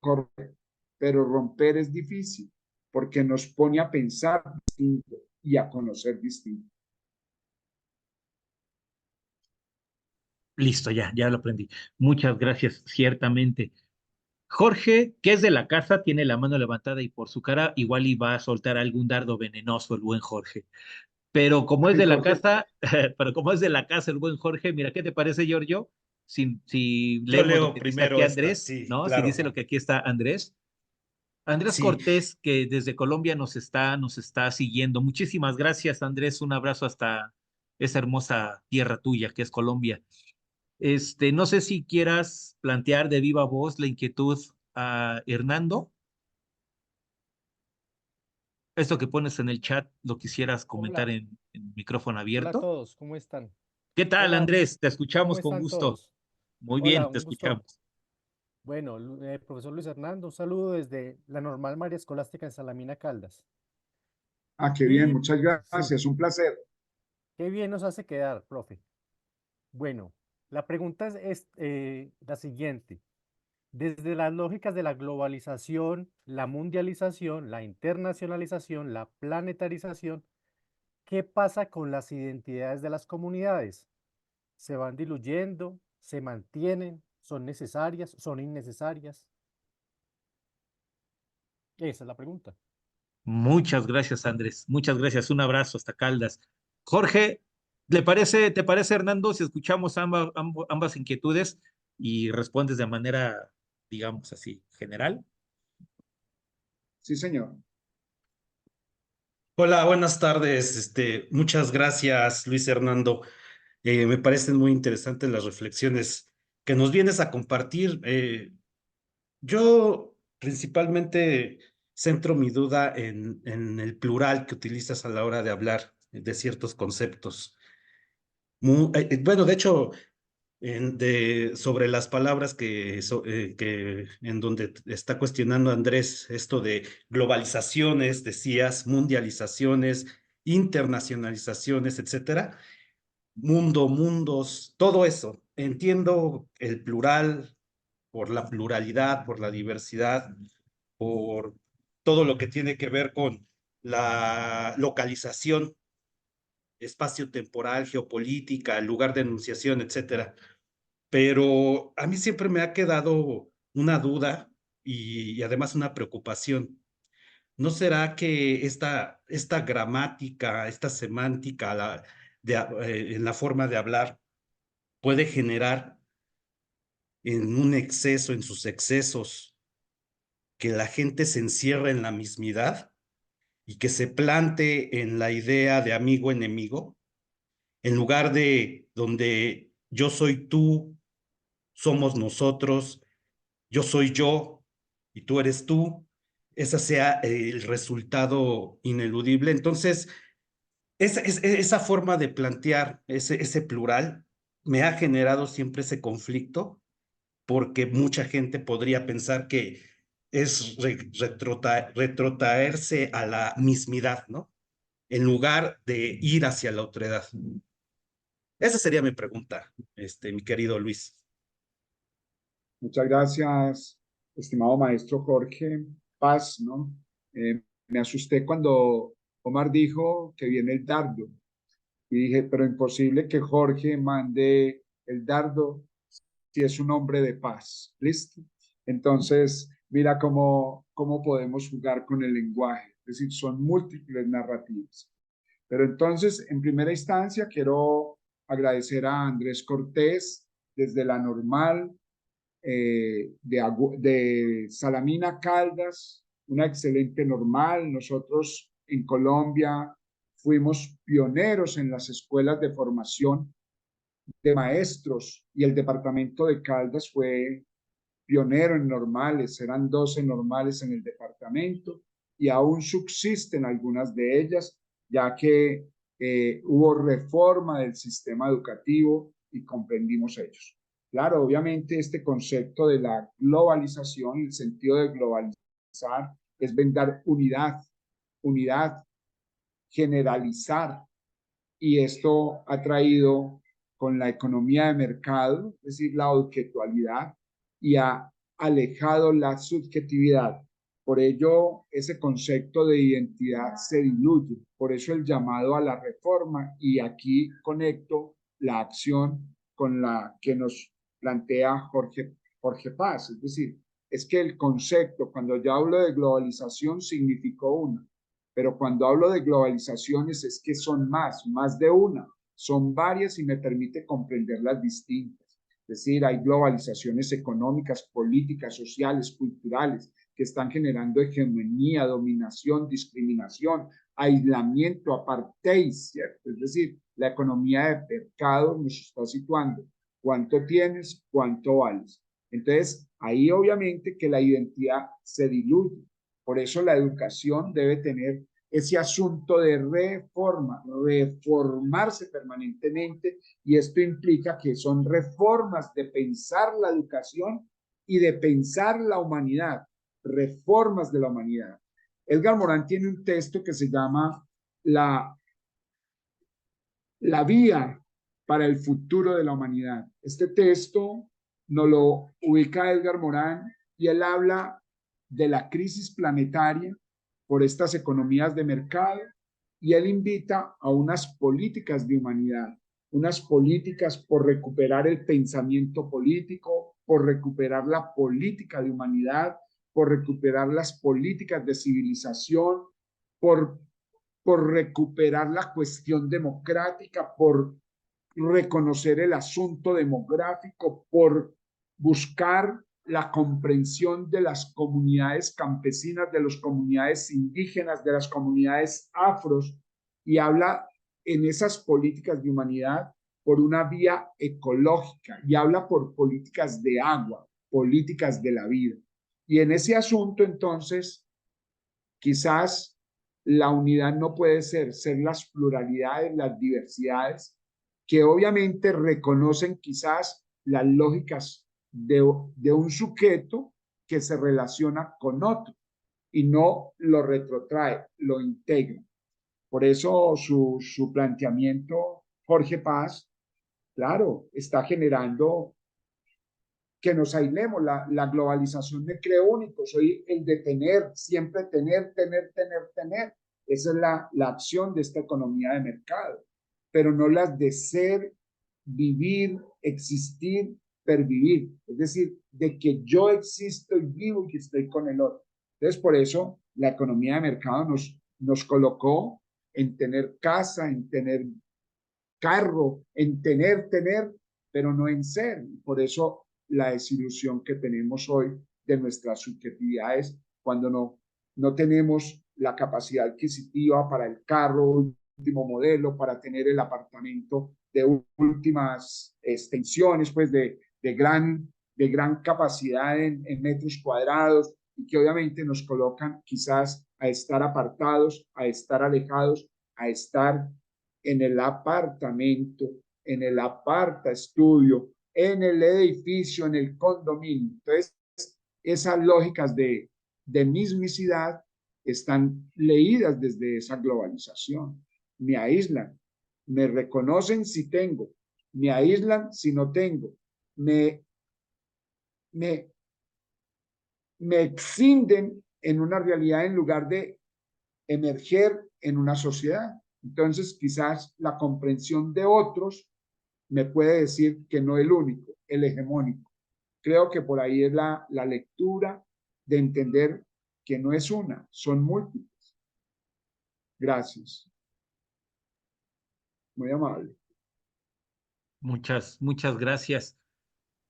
Correcto. Pero romper es difícil porque nos pone a pensar distinto y a conocer distinto. Listo, ya lo aprendí. Muchas gracias, ciertamente. Jorge, que es de la casa, tiene la mano levantada y por su cara igual iba a soltar algún dardo venenoso el buen Jorge. Pero como es de la Jorge, casa, pero como es de la casa el buen Jorge, mira, ¿qué te parece, Giorgio? Si Yo leemos lo leo que dice aquí primero esta, Andrés, sí, ¿no? Si dice claro. lo que aquí está Andrés. Andrés Sí, Cortés, que desde Colombia nos está siguiendo. Muchísimas gracias, Andrés. Un abrazo hasta esa hermosa tierra tuya, que es Colombia. No sé si quieras plantear de viva voz la inquietud a Hernando. Esto que pones en el chat, lo quisieras comentar Hola, en micrófono hola a abierto. todos, ¿cómo están? ¿Qué tal, Hola, Andrés? Te ¿cómo escuchamos con están gusto. todos? Muy Hola, bien, te un gusto. escuchamos. Bueno, profesor Luis Hernando, un saludo desde la Normal María Escolástica en Salamina, Caldas. ah, qué bien, Y muchas sí, gracias, un placer. qué bien nos hace quedar, profe. Bueno, la pregunta es la siguiente. Desde las lógicas de la globalización, la mundialización, la internacionalización, la planetarización, ¿qué pasa con las identidades de las comunidades? ¿Se van diluyendo? ¿Se mantienen? ¿Son necesarias? ¿Son innecesarias? Esa es la pregunta. Muchas gracias, Andrés. Muchas gracias. Un abrazo hasta Caldas. Jorge, te parece, Hernando, si escuchamos ambas inquietudes y respondes de manera, digamos así, general? Sí, señor. Hola, buenas tardes. Muchas gracias, Luis Hernando. Me parecen muy interesantes las reflexiones que nos vienes a compartir. Yo principalmente centro mi duda en el plural que utilizas a la hora de hablar de ciertos conceptos. Bueno, de hecho, sobre las palabras que en donde está cuestionando Andrés, esto de globalizaciones, decías, mundializaciones, internacionalizaciones, etcétera, mundos, todo eso. Entiendo el plural por la pluralidad, por la diversidad, por todo lo que tiene que ver con la localización espacio-temporal, geopolítica, lugar de enunciación, etcétera. Pero a mí siempre me ha quedado una duda y además una preocupación. ¿No será que esta gramática, esta semántica en la forma de hablar puede generar en un exceso, en sus excesos, que la gente se encierre en la mismidad y que se plante en la idea de amigo-enemigo, en lugar de donde yo soy tú, somos nosotros, yo soy yo y tú eres tú, ese sea el resultado ineludible? Entonces, esa forma de plantear ese plural me ha generado siempre ese conflicto, porque mucha gente podría pensar que es retrotraerse a la mismidad, ¿no? En lugar de ir hacia la otredad. Esa sería mi pregunta, mi querido Luis. Muchas gracias, estimado maestro Jorge Paz, ¿no? Me asusté cuando Omar dijo que viene el dardo y dije, pero imposible que Jorge mande el dardo si es un hombre de paz. ¿Listo? Entonces, mira cómo podemos jugar con el lenguaje. Es decir, son múltiples narrativas. Pero entonces, en primera instancia, quiero agradecer a Andrés Cortés desde La Normal, de Salamina Caldas, una excelente normal. Nosotros en Colombia fuimos pioneros en las escuelas de formación de maestros y el departamento de Caldas fue pionero en normales, eran 12 normales en el departamento y aún subsisten algunas de ellas, ya que hubo reforma del sistema educativo y comprendimos ellos. Claro, obviamente este concepto de la globalización, el sentido de globalizar es brindar unidad, generalizar, y esto ha traído con la economía de mercado, es decir, la objetualidad, y ha alejado la subjetividad. Por ello, ese concepto de identidad se diluye. Por eso el llamado a la reforma, y aquí conecto la acción con la que nos plantea Jorge Paz. Es decir, es que el concepto, cuando yo hablo de globalización, significó una, pero cuando hablo de globalizaciones es que son más de una, son varias y me permite comprender las distintas. Es decir, hay globalizaciones económicas, políticas, sociales, culturales, que están generando hegemonía, dominación, discriminación, aislamiento, apartheid, ¿cierto? Es decir, la economía de mercado nos está situando cuánto tienes, cuánto vales. Entonces, ahí obviamente que la identidad se diluye. Por eso la educación debe tener ese asunto de reformarse permanentemente, y esto implica que son reformas de pensar la educación y de pensar la humanidad, reformas de la humanidad. Edgar Morin tiene un texto que se llama la vía para el futuro de la humanidad. Este texto nos lo ubica Edgar Morin y él habla de la crisis planetaria por estas economías de mercado, y él invita a unas políticas de humanidad, unas políticas por recuperar el pensamiento político, por recuperar la política de humanidad, por recuperar las políticas de civilización, por recuperar la cuestión democrática, por reconocer el asunto demográfico, por buscar la comprensión de las comunidades campesinas, de las comunidades indígenas, de las comunidades afros, y habla en esas políticas de humanidad por una vía ecológica y habla por políticas de agua, políticas de la vida. Y en ese asunto, entonces, quizás la unidad no puede ser las pluralidades, las diversidades, que obviamente reconocen quizás las lógicas de un sujeto que se relaciona con otro y no lo retrotrae, lo integra. Por eso su planteamiento, Jorge Paz, claro, está generando que nos aislemos. La globalización me cree único, soy el de tener, siempre tener. Esa es la acción de esta economía de mercado, pero no las de ser, vivir, existir, pervivir. Es decir, de que yo existo y vivo y que estoy con el otro. Entonces, por eso la economía de mercado nos colocó en tener casa, en tener carro, en tener, pero no en ser. Por eso la desilusión que tenemos hoy de nuestras subjetividades cuando no tenemos la capacidad adquisitiva para el carro último modelo, para tener el apartamento de últimas extensiones, pues de gran capacidad en metros cuadrados, y que obviamente nos colocan quizás a estar apartados, a estar alejados, a estar en el apartamento, en el aparta estudio, en el edificio, en el condominio. Entonces, esas lógicas de mismicidad están leídas desde esa globalización. Me aíslan, me reconocen si tengo, me aíslan si no tengo, me extienden en una realidad en lugar de emerger en una sociedad. Entonces, quizás la comprensión de otros me puede decir que no el único, el hegemónico. Creo que por ahí es la lectura de entender que no es una, son múltiples. Gracias. Muy amable. Muchas gracias.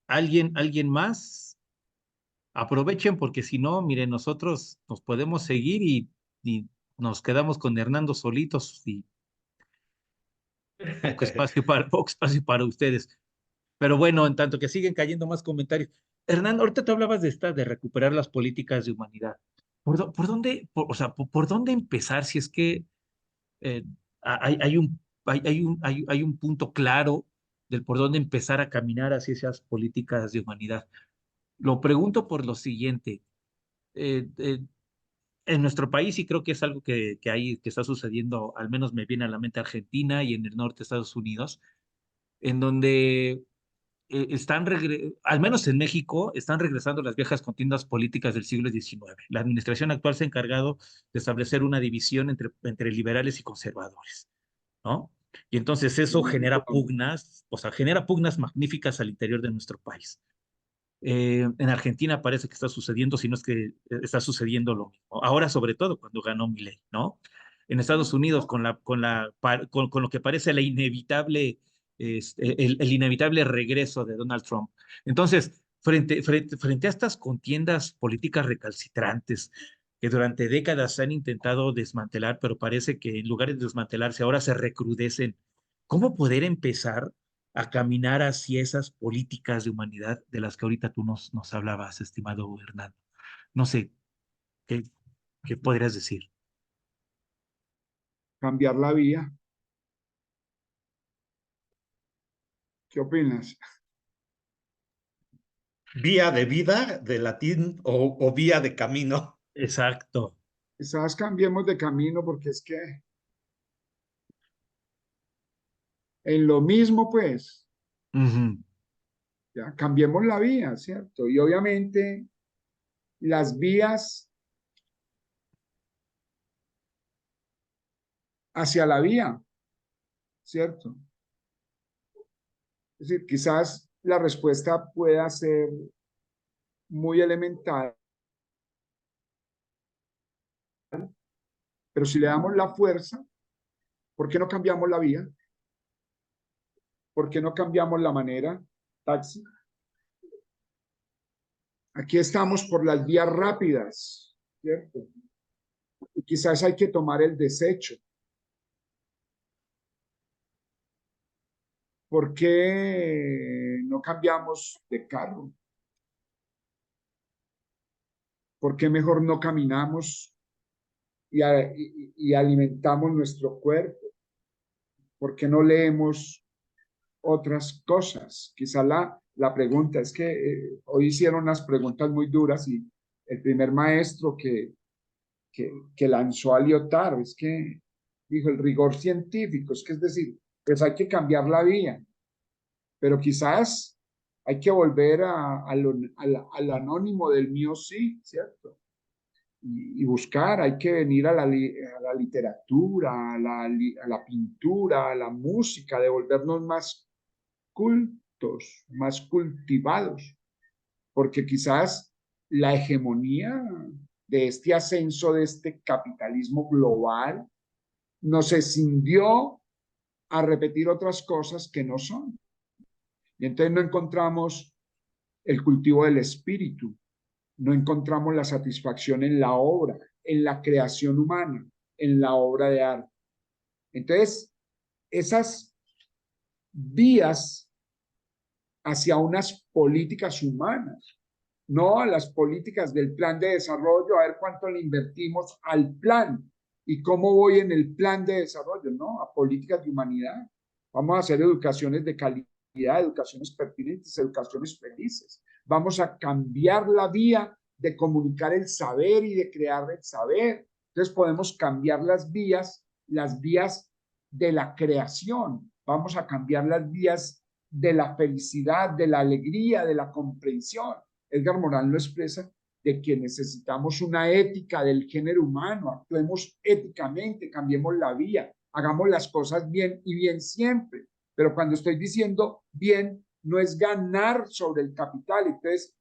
¿Alguien más? Aprovechen porque si no, miren, nosotros nos podemos seguir y nos quedamos con Hernando solitos y poco espacio para ustedes. Pero bueno, en tanto que siguen cayendo más comentarios. Hernán, ahorita tú hablabas de recuperar las políticas de humanidad. ¿Por dónde, o sea, por dónde empezar si es que eh, hay un punto claro del por dónde empezar a caminar hacia esas políticas de humanidad? Lo pregunto por lo siguiente. eh, eh, en nuestro país, y creo que es algo que está sucediendo, al menos me viene a la mente Argentina y en el norte de Estados Unidos, en donde al menos en México, están regresando las viejas contiendas políticas del siglo XIX. La administración actual se ha encargado de establecer una división entre liberales y conservadores, ¿no? Y entonces eso genera pugnas, o sea, genera pugnas magníficas al interior de nuestro país. En Argentina parece que está sucediendo, si no es que está sucediendo lo mismo. Ahora, sobre todo, cuando ganó Milei, ¿no? En Estados Unidos, con lo que parece la inevitable, el inevitable regreso de Donald Trump. Entonces, frente a estas contiendas políticas recalcitrantes que durante décadas se han intentado desmantelar, pero parece que en lugar de desmantelarse, ahora se recrudecen, ¿cómo poder empezar a caminar hacia esas políticas de humanidad de las que ahorita tú nos hablabas, estimado Hernando? No sé, ¿qué, qué podrías decir? Cambiar la vía. ¿Qué opinas? Vía de vida, de latín, o vía de camino. Exacto. Quizás cambiemos de camino porque es que en lo mismo, pues, Ujú. ya cambiemos la vía, ¿cierto? Y obviamente las vías hacia la vía, ¿cierto? Es decir, quizás la respuesta pueda ser muy elemental, pero si le damos la fuerza, ¿por qué no cambiamos la vía? ¿Por qué no cambiamos la manera? Taxi. Aquí estamos por las vías rápidas, ¿cierto? Y quizás hay que tomar el desecho. ¿Por qué no cambiamos de carro? ¿Por qué mejor no caminamos y alimentamos nuestro cuerpo? ¿Por qué no leemos otras cosas? Quizá la pregunta es que hoy hicieron unas preguntas muy duras y el primer maestro que lanzó a Lyotard es que dijo el rigor científico, es decir, pues hay que cambiar la vía, pero quizás hay que volver al anónimo del mío sí, ¿cierto? Y buscar, hay que venir a la literatura, a la pintura, a la música, de volvernos más cultos, más cultivados, porque quizás la hegemonía de este ascenso de este capitalismo global nos escindió a repetir otras cosas que no son. Y entonces no encontramos el cultivo del espíritu, no encontramos la satisfacción en la obra, en la creación humana, en la obra de arte. Entonces, esas vías hacia unas políticas humanas, no a las políticas del plan de desarrollo, a ver cuánto le invertimos al plan y cómo voy en el plan de desarrollo, no, a políticas de humanidad. Vamos a hacer educaciones de calidad, educaciones pertinentes, educaciones felices. Vamos a cambiar la vía de comunicar el saber y de crear el saber. Entonces podemos cambiar las vías de la creación. Vamos a cambiar las vías de la felicidad, de la alegría, de la comprensión. Edgar Morin lo expresa, de que necesitamos una ética del género humano, actuemos éticamente, cambiemos la vía, hagamos las cosas bien y bien siempre. Pero cuando estoy diciendo bien, no es ganar sobre el capital, entonces,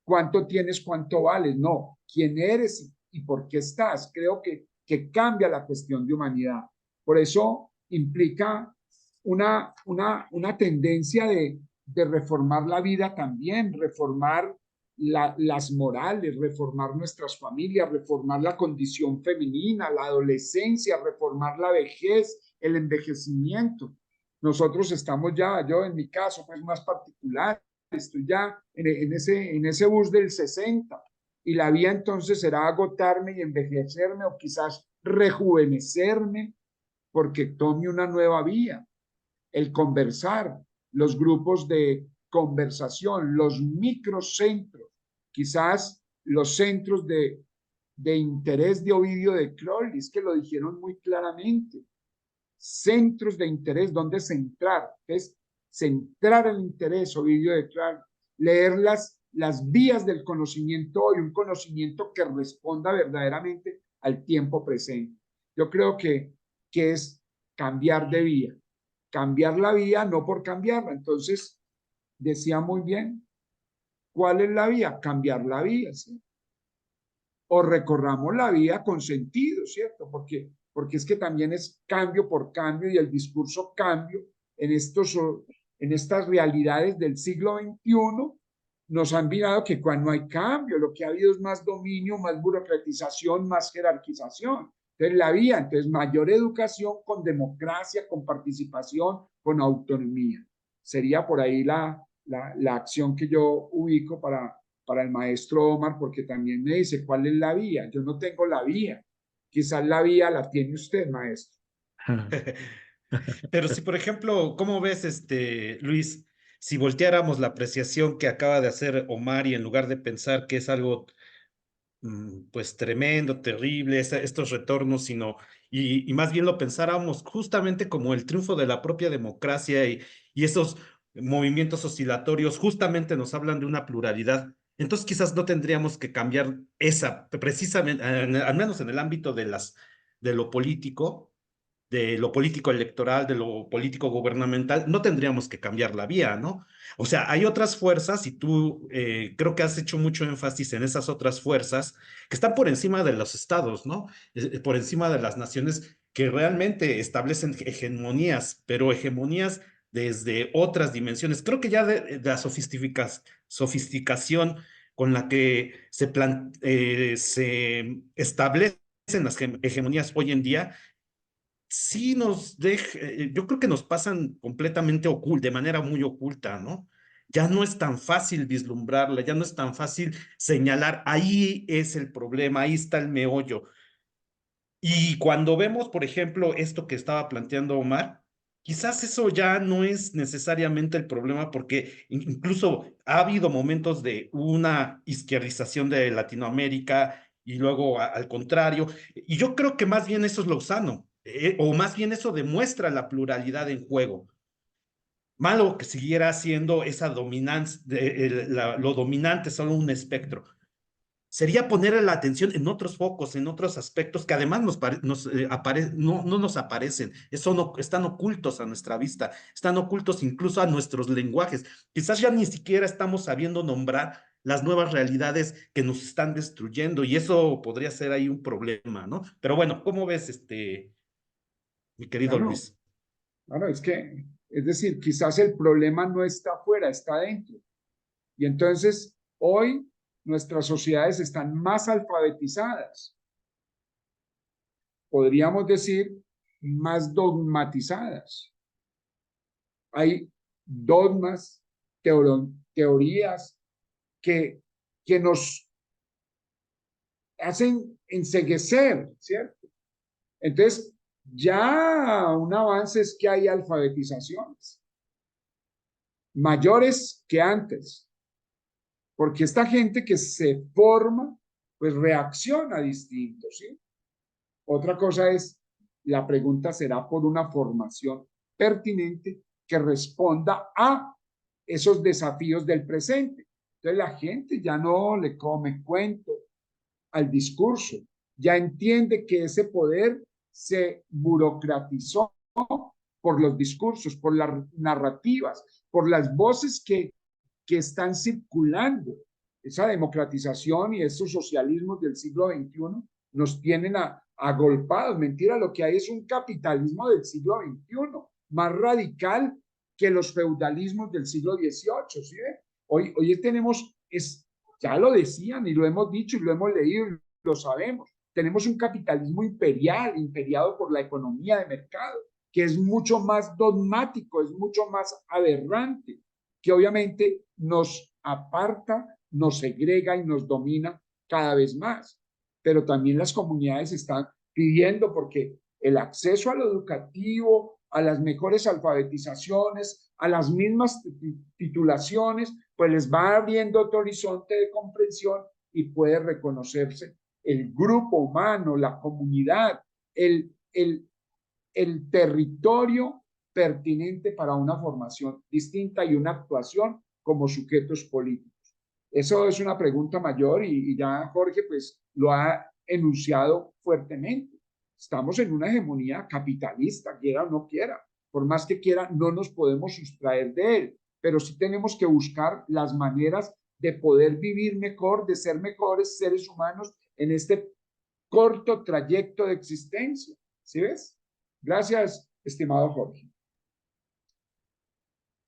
¿cuánto tienes, cuánto vales? No, ¿quién eres y por qué estás? Creo que cambia la cuestión de humanidad. Por eso implica una tendencia de reformar la vida también, reformar las morales, reformar nuestras familias, reformar la condición femenina, la adolescencia, reformar la vejez, el envejecimiento. Nosotros estamos ya, yo en mi caso, pues más particular, estoy ya en ese bus del 60 y la vía entonces será agotarme y envejecerme o quizás rejuvenecerme porque tome una nueva vía, el conversar, los grupos de conversación, los microcentros, quizás los centros de interés de Ovidio de Cloris, que lo dijeron muy claramente, centros de interés, donde centrar, es centrar el interés, Ovidio de Cloris, leer las vías del conocimiento hoy, un conocimiento que responda verdaderamente al tiempo presente. Yo creo que es cambiar de vía, cambiar la vía no por cambiarla. Entonces, decía muy bien, ¿cuál es la vía? Cambiar la vía, ¿sí? O recorramos la vía con sentido, ¿cierto? Porque es que también es cambio por cambio y el discurso cambio en estas realidades del siglo XXI nos han mirado que cuando hay cambio, lo que ha habido es más dominio, más burocratización, más jerarquización. Entonces, la vía, entonces, mayor educación con democracia, con participación, con autonomía. Sería por ahí la acción que yo ubico para el maestro Omar, porque también me dice, ¿cuál es la vía? Yo no tengo la vía. Quizás la vía la tiene usted, maestro. Pero si, por ejemplo, ¿cómo ves, Luis, si volteáramos la apreciación que acaba de hacer Omar y en lugar de pensar que es algo pues tremendo, terrible, estos retornos, y más bien lo pensáramos justamente como el triunfo de la propia democracia y esos movimientos oscilatorios justamente nos hablan de una pluralidad. Entonces quizás no tendríamos que cambiar precisamente, al menos en el ámbito de lo político electoral, de lo político gubernamental, no tendríamos que cambiar la vía, ¿no? O sea, hay otras fuerzas y tú creo que has hecho mucho énfasis en esas otras fuerzas que están por encima de los estados, ¿no? Por encima de las naciones que realmente establecen hegemonías, pero hegemonías desde otras dimensiones. Creo que ya de la sofisticación con la que se establecen las hegemonías hoy en día, sí yo creo que nos pasan completamente de manera muy oculta, ¿no? Ya no es tan fácil vislumbrarla, ya no es tan fácil señalar, ahí es el problema, ahí está el meollo. Y cuando vemos, por ejemplo, esto que estaba planteando Omar, quizás eso ya no es necesariamente el problema, porque incluso ha habido momentos de una izquierdización de Latinoamérica y luego al contrario, y yo creo que más bien eso es lo sano, o más bien eso demuestra la pluralidad en juego. Malo que siguiera siendo esa dominancia, lo dominante, solo un espectro. Sería poner la atención en otros focos, en otros aspectos que además no nos aparecen, están ocultos a nuestra vista, están ocultos incluso a nuestros lenguajes. Quizás ya ni siquiera estamos sabiendo nombrar las nuevas realidades que nos están destruyendo y eso podría ser ahí un problema, ¿no? Pero bueno, ¿cómo ves, mi querido Claro, Luis? claro, es decir, quizás el problema no está afuera, está dentro. Y entonces, hoy nuestras sociedades están más alfabetizadas, podríamos decir, más dogmatizadas. Hay dogmas, teorías que, que nos hacen enceguecer, ¿cierto? Entonces, ya un avance es que hay alfabetizaciones mayores que antes, porque esta gente que se forma, pues reacciona distinto, ¿sí? Otra cosa es, la pregunta será por una formación pertinente que responda a esos desafíos del presente. Entonces la gente ya no le come cuento al discurso, ya entiende que ese poder se burocratizó por los discursos, por las narrativas, por las voces que están circulando. Esa democratización y esos socialismos del siglo XXI nos tienen agolpados. Mentira, lo que hay es un capitalismo del siglo XXI, más radical que los feudalismos del siglo XVIII. ¿Sí? Hoy tenemos, ya lo decían y lo hemos dicho y lo hemos leído y lo sabemos, tenemos un capitalismo imperial, imperiado por la economía de mercado, que es mucho más dogmático, es mucho más aberrante, que obviamente nos aparta, nos segrega y nos domina cada vez más. Pero también las comunidades están pidiendo porque el acceso a lo educativo, a las mejores alfabetizaciones, a las mismas titulaciones, pues les va abriendo otro horizonte de comprensión y puede reconocerse el grupo humano, la comunidad, el territorio pertinente para una formación distinta y una actuación como sujetos políticos. Eso es una pregunta mayor y ya Jorge pues lo ha enunciado fuertemente. Estamos en una hegemonía capitalista, quiera o no quiera. Por más que quiera, no nos podemos sustraer de él, pero sí tenemos que buscar las maneras de poder vivir mejor, de ser mejores seres humanos en este corto trayecto de existencia. ¿Sí ves? Gracias, estimado Jorge.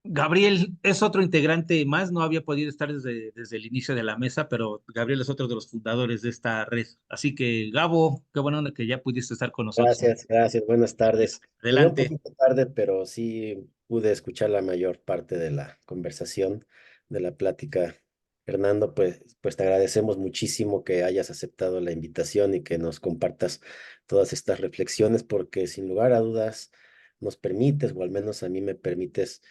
Gabriel es otro integrante más, no había podido estar desde el inicio de la mesa, pero Gabriel es otro de los fundadores de esta red. Así que, Gabo, qué bueno que ya pudiste estar con nosotros. Gracias, gracias, buenas tardes. Llegué un Adelante. poquito tarde, pero sí pude escuchar la mayor parte de la conversación, de la plática. Fernando, pues te agradecemos muchísimo que hayas aceptado la invitación y que nos compartas todas estas reflexiones, porque sin lugar a dudas nos permites, o al menos a mí me permites,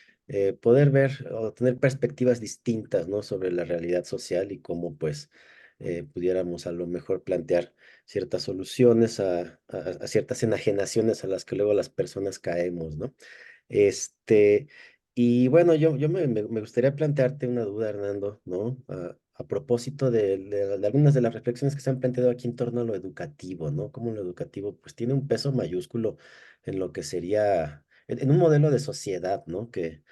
poder ver o tener perspectivas distintas, ¿no? Sobre la realidad social y cómo pues pudiéramos a lo mejor plantear ciertas soluciones a ciertas enajenaciones a las que luego las personas caemos, ¿no? Este, y bueno, me gustaría plantearte una duda, Hernando, ¿no? A propósito de algunas de las reflexiones que se han planteado aquí en torno a lo educativo, ¿no? Cómo lo educativo, pues tiene un peso mayúsculo en lo que sería, en un modelo de sociedad, ¿no? Que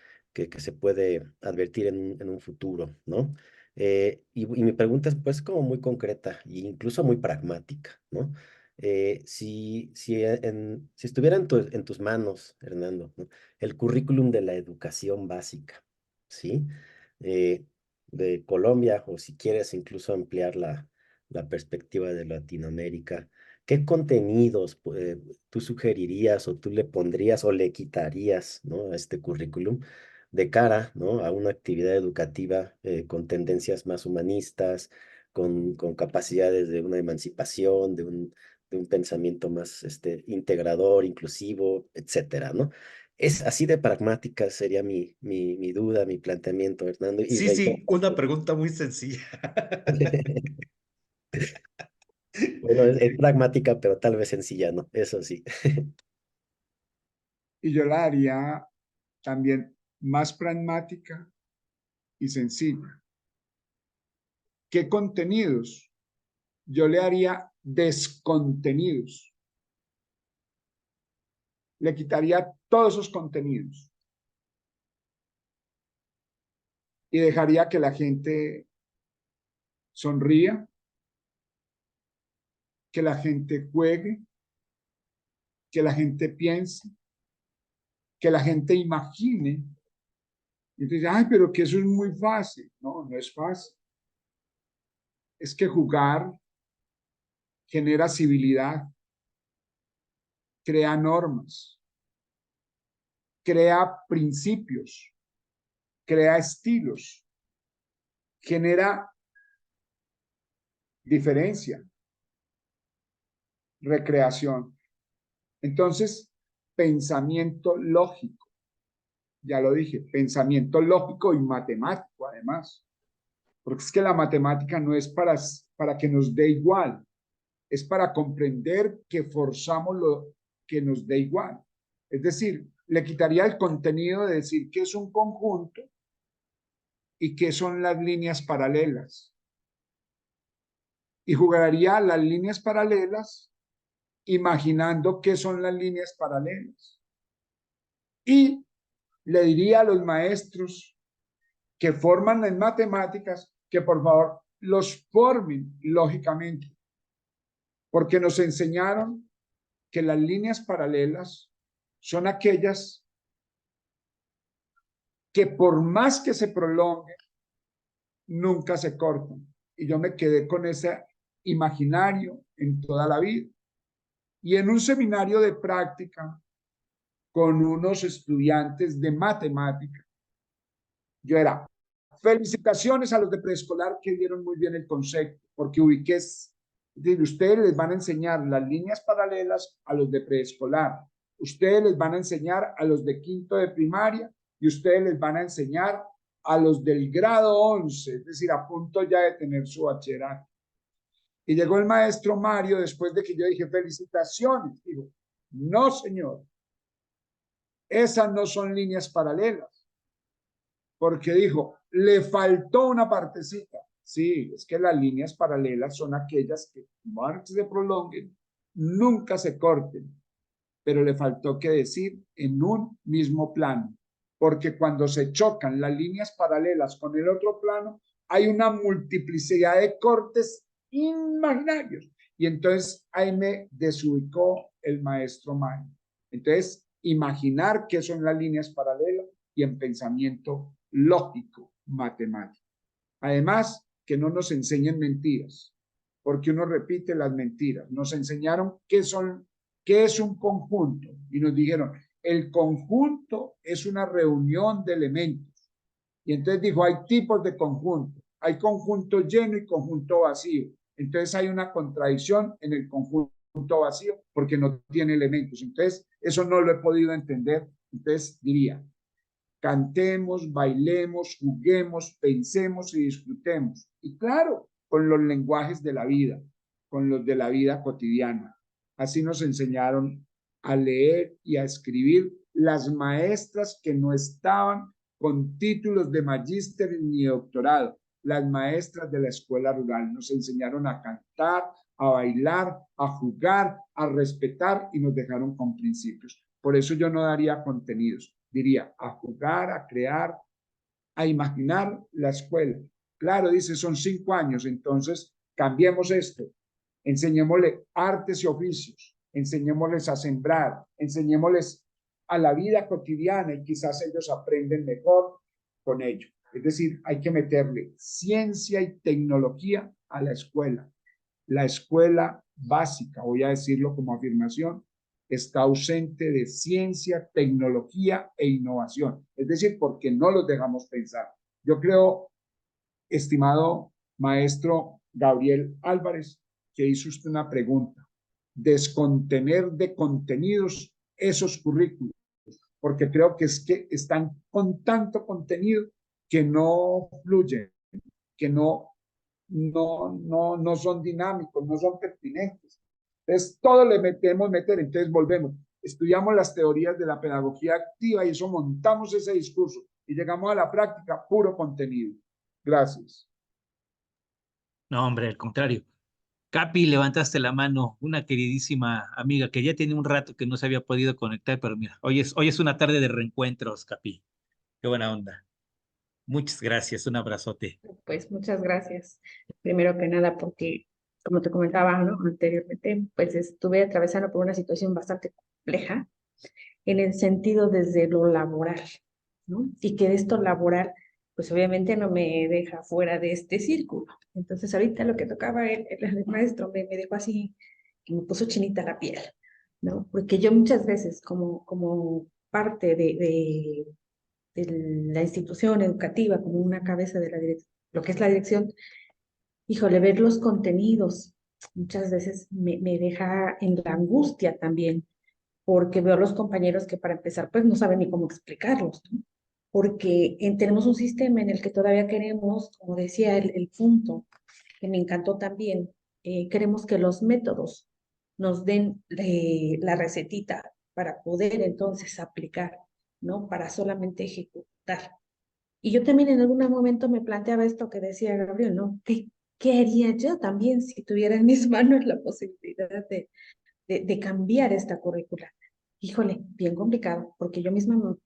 se puede advertir en un futuro, ¿no? Y mi pregunta es pues como muy concreta e incluso muy pragmática, ¿no? Si estuviera en tus manos, Hernando, ¿no? El currículum de la educación básica, ¿sí? Eh, de Colombia, o si quieres incluso ampliar la perspectiva de Latinoamérica, ¿qué contenidos tú sugerirías o tú le pondrías o le quitarías, ¿no?, a este currículum de cara, ¿no?, a una actividad educativa con tendencias más humanistas, con capacidades de una emancipación, de un pensamiento más integrador, inclusivo, etcétera, ¿no? Es así de pragmática sería mi duda, mi planteamiento, Hernando, y Sí, reitero. sí, una pregunta muy sencilla. Bueno, es pragmática, pero tal vez sencilla, ¿no? Eso sí. Y yo la haría también más pragmática y sencilla. ¿Qué contenidos? Yo le haría descontenidos. Le quitaría todos esos contenidos y dejaría que la gente sonría, que la gente juegue, que la gente piense, que la gente imagine. Y entonces, ay, pero que eso es muy fácil. No, no es fácil. Es que jugar genera civilidad, crea normas, crea principios, crea estilos, genera diferencia, recreación. Entonces, pensamiento lógico, ya lo dije, pensamiento lógico y matemático además, porque es que la matemática no es para que nos dé igual, es para comprender que forzamos lo que nos dé igual. Es decir, le quitaría el contenido de decir que es un conjunto y qué son las líneas paralelas. Y jugaría las líneas paralelas imaginando qué son las líneas paralelas. Y le diría a los maestros que forman en matemáticas que por favor los formen lógicamente, porque nos enseñaron que las líneas paralelas son aquellas que por más que se prolonguen, nunca se cortan. Y yo me quedé con ese imaginario en toda la vida. Y en un seminario de práctica con unos estudiantes de matemática, yo era, felicitaciones a los de preescolar que dieron muy bien el concepto, porque ubiqué, ustedes les van a enseñar las líneas paralelas a los de preescolar, ustedes les van a enseñar a los de quinto de primaria y ustedes les van a enseñar a los del grado 11, es decir, a punto ya de tener su bachillerato. Y llegó el maestro Mario después de que yo dije felicitaciones. Dijo, no señor, esas no son líneas paralelas. Porque dijo, le faltó una partecita. Sí, es que las líneas paralelas son aquellas que, más se prolonguen, nunca se corten. Pero le faltó que decir en un mismo plano. Porque cuando se chocan las líneas paralelas con el otro plano, hay una multiplicidad de cortes imaginarios. Y entonces ahí me desubicó el maestro Mario. Entonces, imaginar qué son las líneas paralelas y en pensamiento lógico, matemático. Además, que no nos enseñen mentiras, porque uno repite las mentiras. Nos enseñaron qué es un conjunto y nos dijeron, el conjunto es una reunión de elementos. Y entonces dijo, hay tipos de conjunto, hay conjunto lleno y conjunto vacío. Entonces hay una contradicción en el conjunto vacío porque no tiene elementos. Entonces, eso no lo he podido entender. Entonces diría, cantemos, bailemos, juguemos, pensemos y disfrutemos. Y claro, con los lenguajes de la vida, con los de la vida cotidiana. Así nos enseñaron a leer y a escribir las maestras que no estaban con títulos de magíster ni doctorado. Las maestras de la escuela rural nos enseñaron a cantar, a bailar, a jugar, a respetar y nos dejaron con principios. Por eso yo no daría contenidos, diría a jugar, a crear, a imaginar la escuela. Claro, dice, son 5 años, entonces cambiemos esto. Enseñémosle artes y oficios, enseñémosles a sembrar, enseñémosles a la vida cotidiana y quizás ellos aprenden mejor con ello. Es decir, hay que meterle ciencia y tecnología a la escuela. La escuela básica, voy a decirlo como afirmación, está ausente de ciencia, tecnología e innovación. Es decir, porque no los dejamos pensar. Yo creo, estimado maestro Gabriel Álvarez, que hizo usted una pregunta. Descontener de contenidos esos currículos, porque creo que es que están con tanto contenido que no fluyen, que no son dinámicos, no son pertinentes. Entonces, todo le metemos meter, entonces volvemos. Estudiamos las teorías de la pedagogía activa y eso montamos ese discurso y llegamos a la práctica, puro contenido. Gracias. No, hombre, al contrario. Capi, levantaste la mano, una queridísima amiga que ya tiene un rato que no se había podido conectar, pero mira, hoy es una tarde de reencuentros, Capi. Qué buena onda. Muchas gracias, un abrazote. Pues muchas gracias. Primero que nada, porque como te comentaba, ¿no? Anteriormente, pues estuve atravesando por una situación bastante compleja en el sentido desde lo laboral, ¿no? Y que esto laboral, pues obviamente no me deja fuera de este círculo. Entonces ahorita lo que tocaba el maestro me dejó así, que me puso chinita la piel, ¿no? Porque yo muchas veces como parte de la institución educativa, como una cabeza de lo que es la dirección, híjole, ver los contenidos muchas veces me deja en la angustia también, porque veo a los compañeros que para empezar pues no saben ni cómo explicarlos, ¿no? Porque tenemos un sistema en el que todavía queremos, como decía el punto, que me encantó también, queremos que los métodos nos den la recetita para poder entonces aplicar, ¿no? Para solamente ejecutar. Y yo también en algún momento me planteaba esto que decía Gabriel, ¿no? ¿Qué haría yo también si tuviera en mis manos la posibilidad de cambiar esta currícula? Híjole, bien complicado, porque yo misma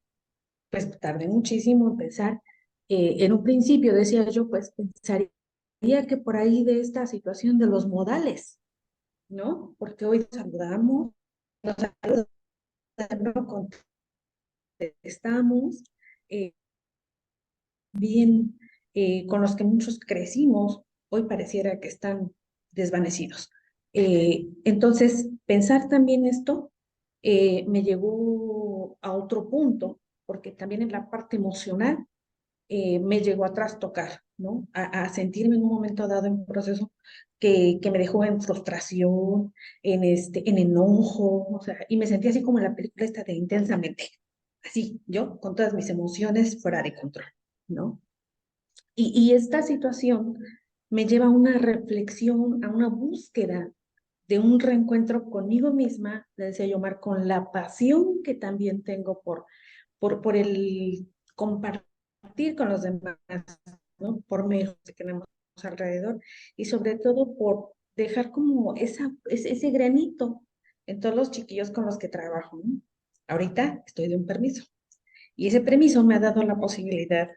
pues tardé muchísimo en pensar. En un principio decía yo, pues pensaría que por ahí de esta situación de los modales, ¿no? Porque hoy saludamos, nos saludamos, contestamos, bien con los que muchos crecimos, hoy pareciera que están desvanecidos. Entonces, pensar también esto me llevó a otro punto, porque también en la parte emocional me llegó a trastocar, ¿no? A sentirme en un momento dado en un proceso que me dejó en frustración, en enojo, o sea, y me sentí así como en la película esta de Intensamente, así, yo con todas mis emociones fuera de control, ¿no? Y esta situación me lleva a una reflexión, a una búsqueda de un reencuentro conmigo misma, le decía yo, Omar, con la pasión que también tengo por el compartir con los demás, ¿no? Por medio que tenemos alrededor y sobre todo por dejar como ese granito en todos los chiquillos con los que trabajo, ¿no? Ahorita estoy de un permiso y ese permiso me ha dado la posibilidad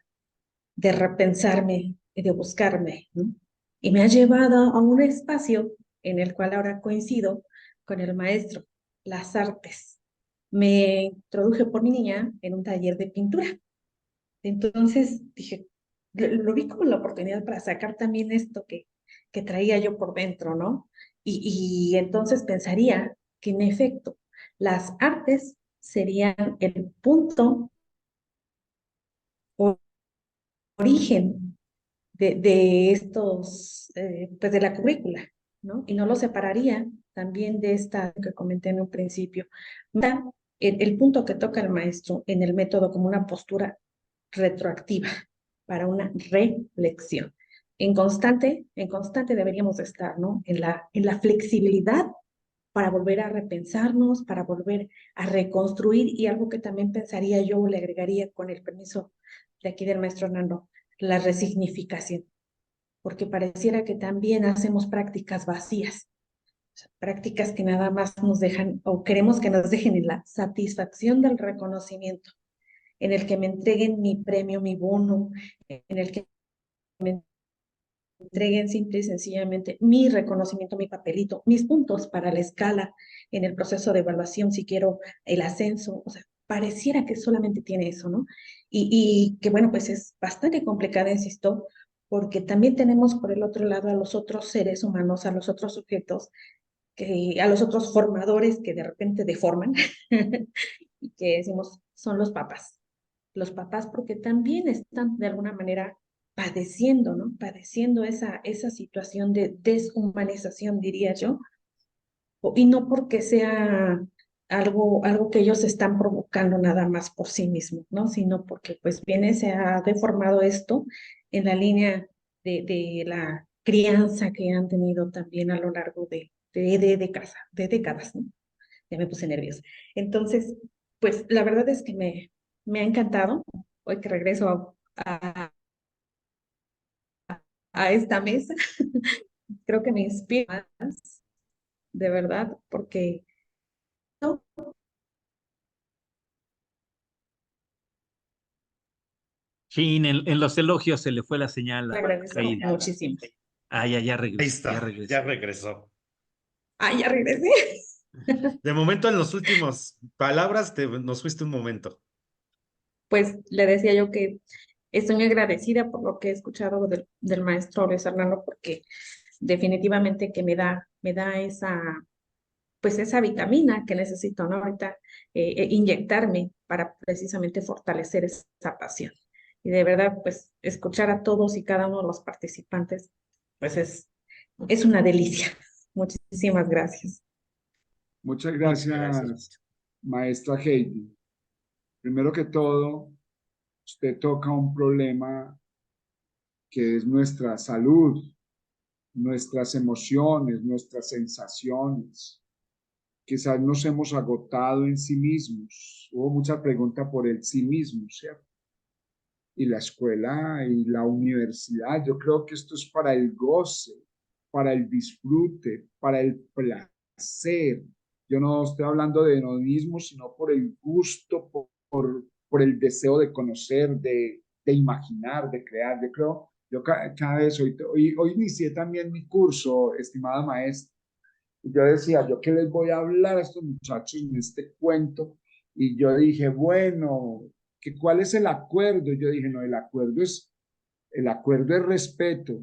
de repensarme y de buscarme, ¿no? Y me ha llevado a un espacio en el cual ahora coincido con el maestro, las artes. Me introduje por mi niña en un taller de pintura. Entonces dije, lo vi como la oportunidad para sacar también esto que traía yo por dentro, ¿no? Y entonces pensaría que en efecto las artes serían el punto origen de estos, pues de la currícula, ¿no? Y no lo separaría también de esta que comenté en un principio. El punto que toca el maestro en el método como una postura retroactiva para una reflexión. En constante deberíamos estar, ¿no? En la flexibilidad para volver a repensarnos, para volver a reconstruir y algo que también pensaría yo, le agregaría con el permiso de aquí del maestro Hernando, la resignificación, porque pareciera que también hacemos prácticas vacías, prácticas que nada más nos dejan o queremos que nos dejen en la satisfacción del reconocimiento, en el que me entreguen mi premio, mi bono, en el que me entreguen simple y sencillamente mi reconocimiento, mi papelito, mis puntos para la escala en el proceso de evaluación, si quiero el ascenso, o sea, pareciera que solamente tiene eso, ¿no? y que bueno, pues es bastante complicada, insisto, porque también tenemos por el otro lado a los otros seres humanos, a los otros sujetos, a los otros formadores que de repente deforman y que decimos son los papás. Los papás porque también están de alguna manera padeciendo, ¿no? Padeciendo esa situación de deshumanización, diría yo, y no porque sea algo que ellos están provocando nada más por sí mismos, ¿no? Sino porque pues se ha deformado esto en la línea de la crianza que han tenido también a lo largo de décadas, ¿no? Ya me puse nerviosa. Entonces, pues la verdad es que me ha encantado, hoy que regreso a esta mesa, creo que me inspira más, de verdad, porque no, Sí, en los elogios se le fue la señal le a agradezco Heidi. muchísimo. Ah, ya Ahí regresó, ya está, regresó. ya regresó. Ah, ya regresé. De momento, en los últimos palabras, nos fuiste un momento. Pues le decía yo que estoy muy agradecida por lo que he escuchado del maestro Luis Hernando, porque definitivamente que me da pues esa vitamina que necesito, ¿no? Ahorita inyectarme para precisamente fortalecer esa pasión. Y de verdad, pues escuchar a todos y cada uno de los participantes, pues es una delicia. Muchísimas gracias. Muchas Muchas gracias. gracias, maestra Heidi. Primero que todo, usted toca un problema que es nuestra salud, nuestras emociones, nuestras sensaciones. Quizás nos hemos agotado en sí mismos. Hubo mucha pregunta por el sí mismo, ¿cierto? Y la escuela y la universidad, yo creo que esto es para el goce, para el disfrute, para el placer. Yo no estoy hablando de hedonismo, sino por el gusto, por el deseo de conocer, de imaginar, de crear. Yo creo, cada vez, hoy inicié también mi curso, estimada maestra. Y yo decía, ¿yo qué les voy a hablar a estos muchachos en este cuento? Y yo dije, bueno, ¿cuál es el acuerdo? Y yo dije, no, el acuerdo es respeto,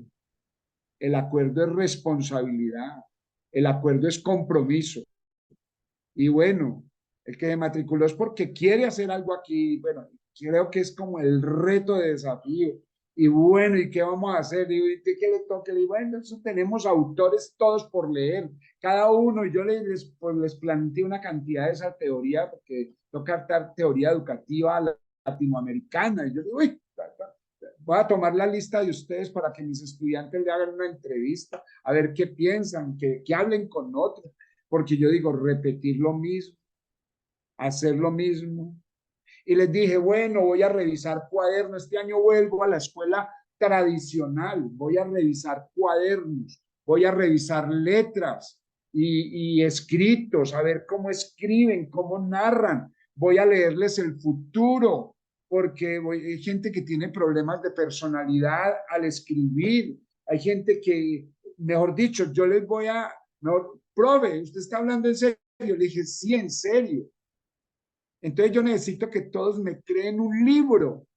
el acuerdo es responsabilidad, el acuerdo es compromiso. Y bueno, el que se matriculó es porque quiere hacer algo aquí. Bueno, creo que es como el reto de desafío. Y bueno, ¿y qué vamos a hacer? Digo, ¿y qué le toca? Digo, bueno, eso tenemos autores todos por leer, cada uno. Y yo pues les planteé una cantidad de esa teoría, porque toca dar teoría educativa latinoamericana. Y yo digo, uy, voy a tomar la lista de ustedes para que mis estudiantes le hagan una entrevista, a ver qué piensan, que hablen con otros. Porque yo digo, repetir lo mismo, hacer lo mismo. Y les dije, bueno, voy a revisar cuadernos. Este año vuelvo a la escuela tradicional, voy a revisar cuadernos, voy a revisar letras y escritos, a ver cómo escriben, cómo narran. Voy a leerles el futuro, porque hay gente que tiene problemas de personalidad al escribir. Hay gente que, mejor dicho, yo les voy a, mejor, profe, ¿usted está hablando en serio? Le dije, sí, en serio. Entonces yo necesito que todos me creen un libro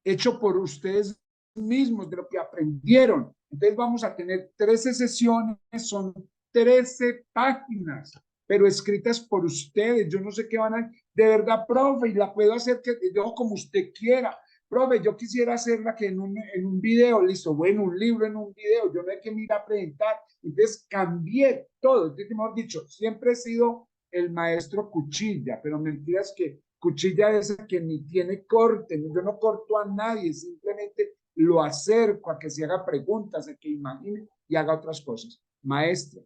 hecho por ustedes mismos de lo que aprendieron. Entonces vamos a tener 13 sesiones, son 13 páginas, pero escritas por ustedes. Yo no sé qué van a... De verdad, profe, y la puedo hacer que yo como usted quiera. Profe, yo quisiera hacerla que en un video, listo, bueno, un libro en un video, yo no hay que ir a presentar. Entonces cambié todo. Entonces, mejor dicho, siempre he sido el maestro cuchilla, pero mentiras que cuchilla esa que ni tiene corte, yo no corto a nadie, simplemente lo acerco a que se haga preguntas, a que imagine y haga otras cosas. Maestra,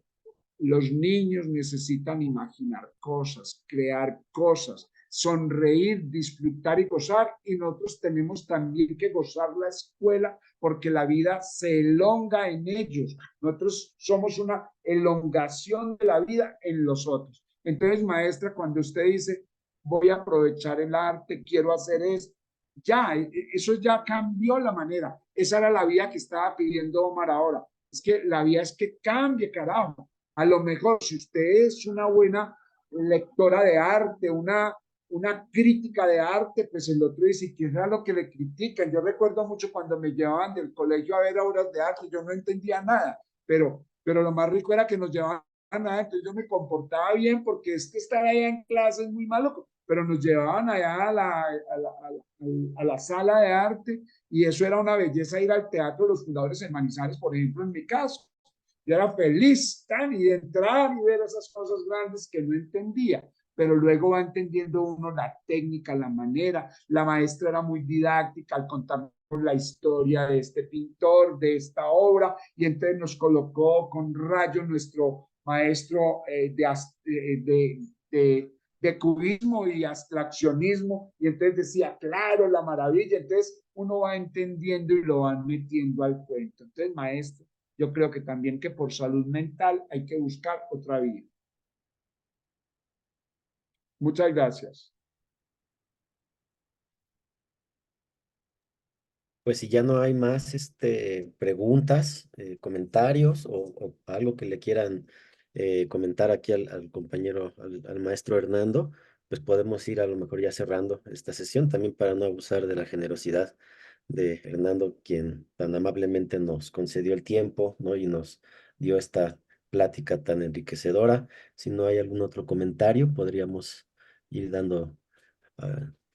los niños necesitan imaginar cosas, crear cosas, sonreír, disfrutar y gozar, y nosotros tenemos también que gozar la escuela porque la vida se elonga en ellos. Nosotros somos una elongación de la vida en los otros. Entonces, maestra, cuando usted dice, voy a aprovechar el arte, quiero hacer eso, ya, eso ya cambió la manera. Esa era la vida que estaba pidiendo Omar ahora. Es que la vida es que cambie, carajo. A lo mejor si usted es una buena lectora de arte, una una crítica de arte, pues el otro dice, ¿qué era lo que le critican? Yo recuerdo mucho cuando me llevaban del colegio a ver obras de arte, yo no entendía nada, pero lo más rico era que nos llevaban a nada, entonces yo me comportaba bien porque es que estar allá en clase es muy malo, pero nos llevaban allá a la sala de arte y eso era una belleza ir al teatro de los fundadores en Manizales, por ejemplo, en mi caso. Yo era feliz y de entrar y ver esas cosas grandes que no entendía, pero luego va entendiendo uno la técnica, la manera. La maestra era muy didáctica al contarnos la historia de este pintor, de esta obra, y entonces nos colocó con rayo nuestro maestro de cubismo y abstraccionismo, y entonces decía, claro, la maravilla, entonces uno va entendiendo y lo van metiendo al cuento. Entonces, maestro, yo creo que también que por salud mental hay que buscar otra vía. Muchas gracias. Pues si ya no hay más preguntas, comentarios o algo que le quieran comentar aquí al compañero, al maestro Hernando, pues podemos ir a lo mejor ya cerrando esta sesión también para no abusar de la generosidad de Hernando, quien tan amablemente nos concedió el tiempo, ¿no? Y nos dio esta plática tan enriquecedora. Si no hay algún otro comentario, podríamos ir dando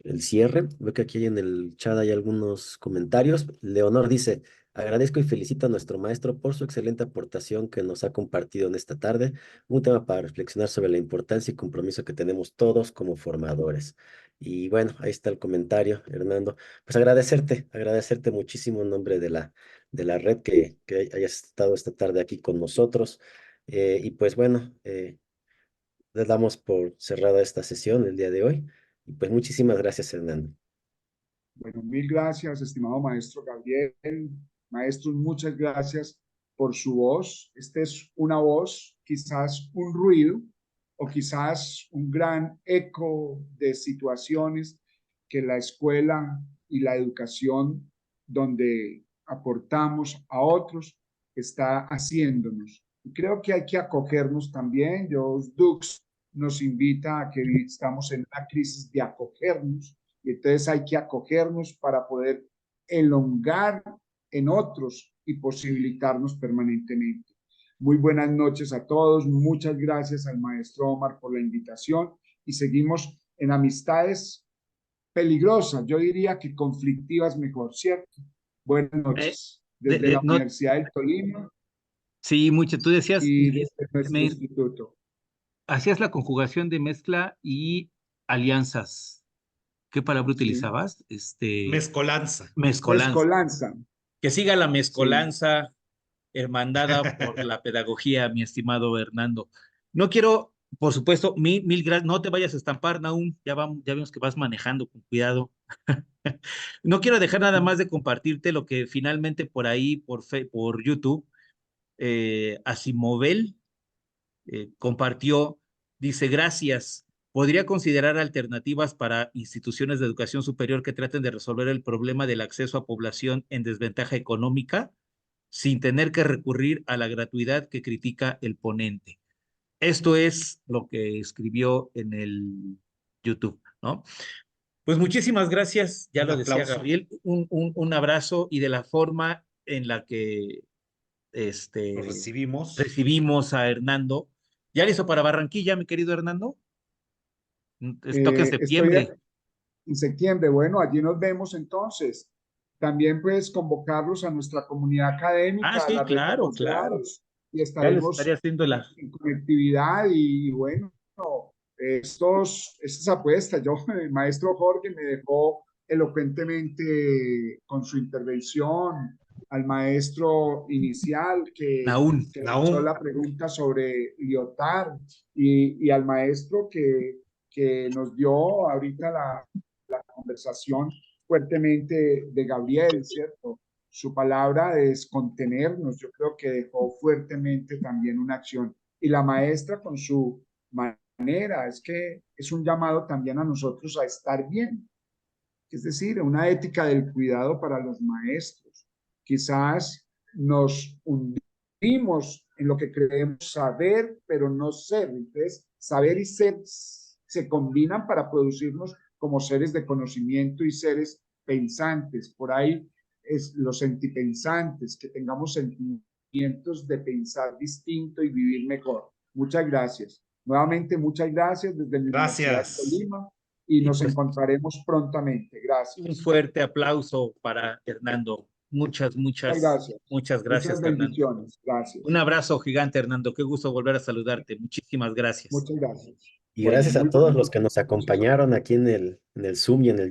el cierre. Veo que aquí en el chat hay algunos comentarios. Leonor dice, agradezco y felicito a nuestro maestro por su excelente aportación que nos ha compartido en esta tarde, un tema para reflexionar sobre la importancia y compromiso que tenemos todos como formadores. Y bueno, ahí está el comentario, Hernando. Pues agradecerte muchísimo en nombre de la red que hayas estado esta tarde aquí con nosotros. Y pues bueno, les damos por cerrada esta sesión el día de hoy. Y pues muchísimas gracias, Hernando. Bueno, mil gracias, estimado maestro Gabriel. Maestros, muchas gracias por su voz. Esta es una voz, quizás un ruido o quizás un gran eco de situaciones que la escuela y la educación donde aportamos a otros está haciéndonos. Y creo que hay que acogernos también. Jos Dux nos invita a que estamos en una crisis de acogernos y entonces hay que acogernos para poder elongar en otros y posibilitarnos permanentemente. Muy buenas noches a todos. Muchas gracias al maestro Omar por la invitación y seguimos en amistades peligrosas. Yo diría que conflictivas mejor, ¿cierto? Buenas noches. Desde la No, Universidad del Tolima sí, mucho. Tú decías, y desde nuestro me, instituto. hacías la conjugación de mezcla y alianzas. ¿Qué palabra Sí. utilizabas? Mezcolanza. Mezcolanza. Mezcolanza. Que siga la Sí. mezcolanza hermandada por la pedagogía, mi estimado Hernando. No quiero, por supuesto, mil gracias. No te vayas a estampar, Naum. Ya vemos que vas manejando con cuidado. No quiero dejar nada más de compartirte lo que finalmente por ahí, por YouTube, Asimovel compartió, dice, gracias. ¿Podría considerar alternativas para instituciones de educación superior que traten de resolver el problema del acceso a población en desventaja económica sin tener que recurrir a la gratuidad que critica el ponente? Esto es lo que escribió en el YouTube, ¿no? Pues muchísimas gracias, ya Un lo decía aplauso. Gabriel, un abrazo y de la forma en la que Lo recibimos. recibimos a Hernando. ¿Ya listo para Barranquilla, mi querido Hernando? Toca en Estoy septiembre. en septiembre. Bueno, allí nos vemos entonces. También puedes convocarlos a nuestra comunidad Ah, académica, a sí, la red de claro, claro. posgrados, y Ya les estaría estaremos haciendo la... en conectividad y bueno, estas apuestas. El maestro Jorge me dejó elocuentemente con su intervención, al maestro inicial Naún. que lanzó Nahum, la pregunta sobre Lyotard y al maestro que nos dio ahorita la conversación fuertemente de Gabriel, ¿cierto? Su palabra es contenernos, yo creo que dejó fuertemente también una acción. Y la maestra con su manera, es que es un llamado también a nosotros a estar bien, es decir, una ética del cuidado para los maestros. Quizás nos hundimos en lo que creemos saber, pero no ser. Entonces, saber y ser se combinan para producirnos como seres de conocimiento y seres pensantes. Por ahí es los sentipensantes, que tengamos sentimientos de pensar distinto y vivir mejor. Muchas gracias. Nuevamente, muchas gracias desde la Universidad de Colima y nos pues, encontraremos prontamente. Gracias. un fuerte aplauso para Hernando. Muchas gracias, Muchas Hernando. bendiciones. Gracias. Un abrazo gigante, Hernando. Qué gusto volver a saludarte. Muchísimas gracias. Muchas gracias. Y Bueno, gracias a muy todos buenas los que nos noches. acompañaron aquí en el Zoom y en el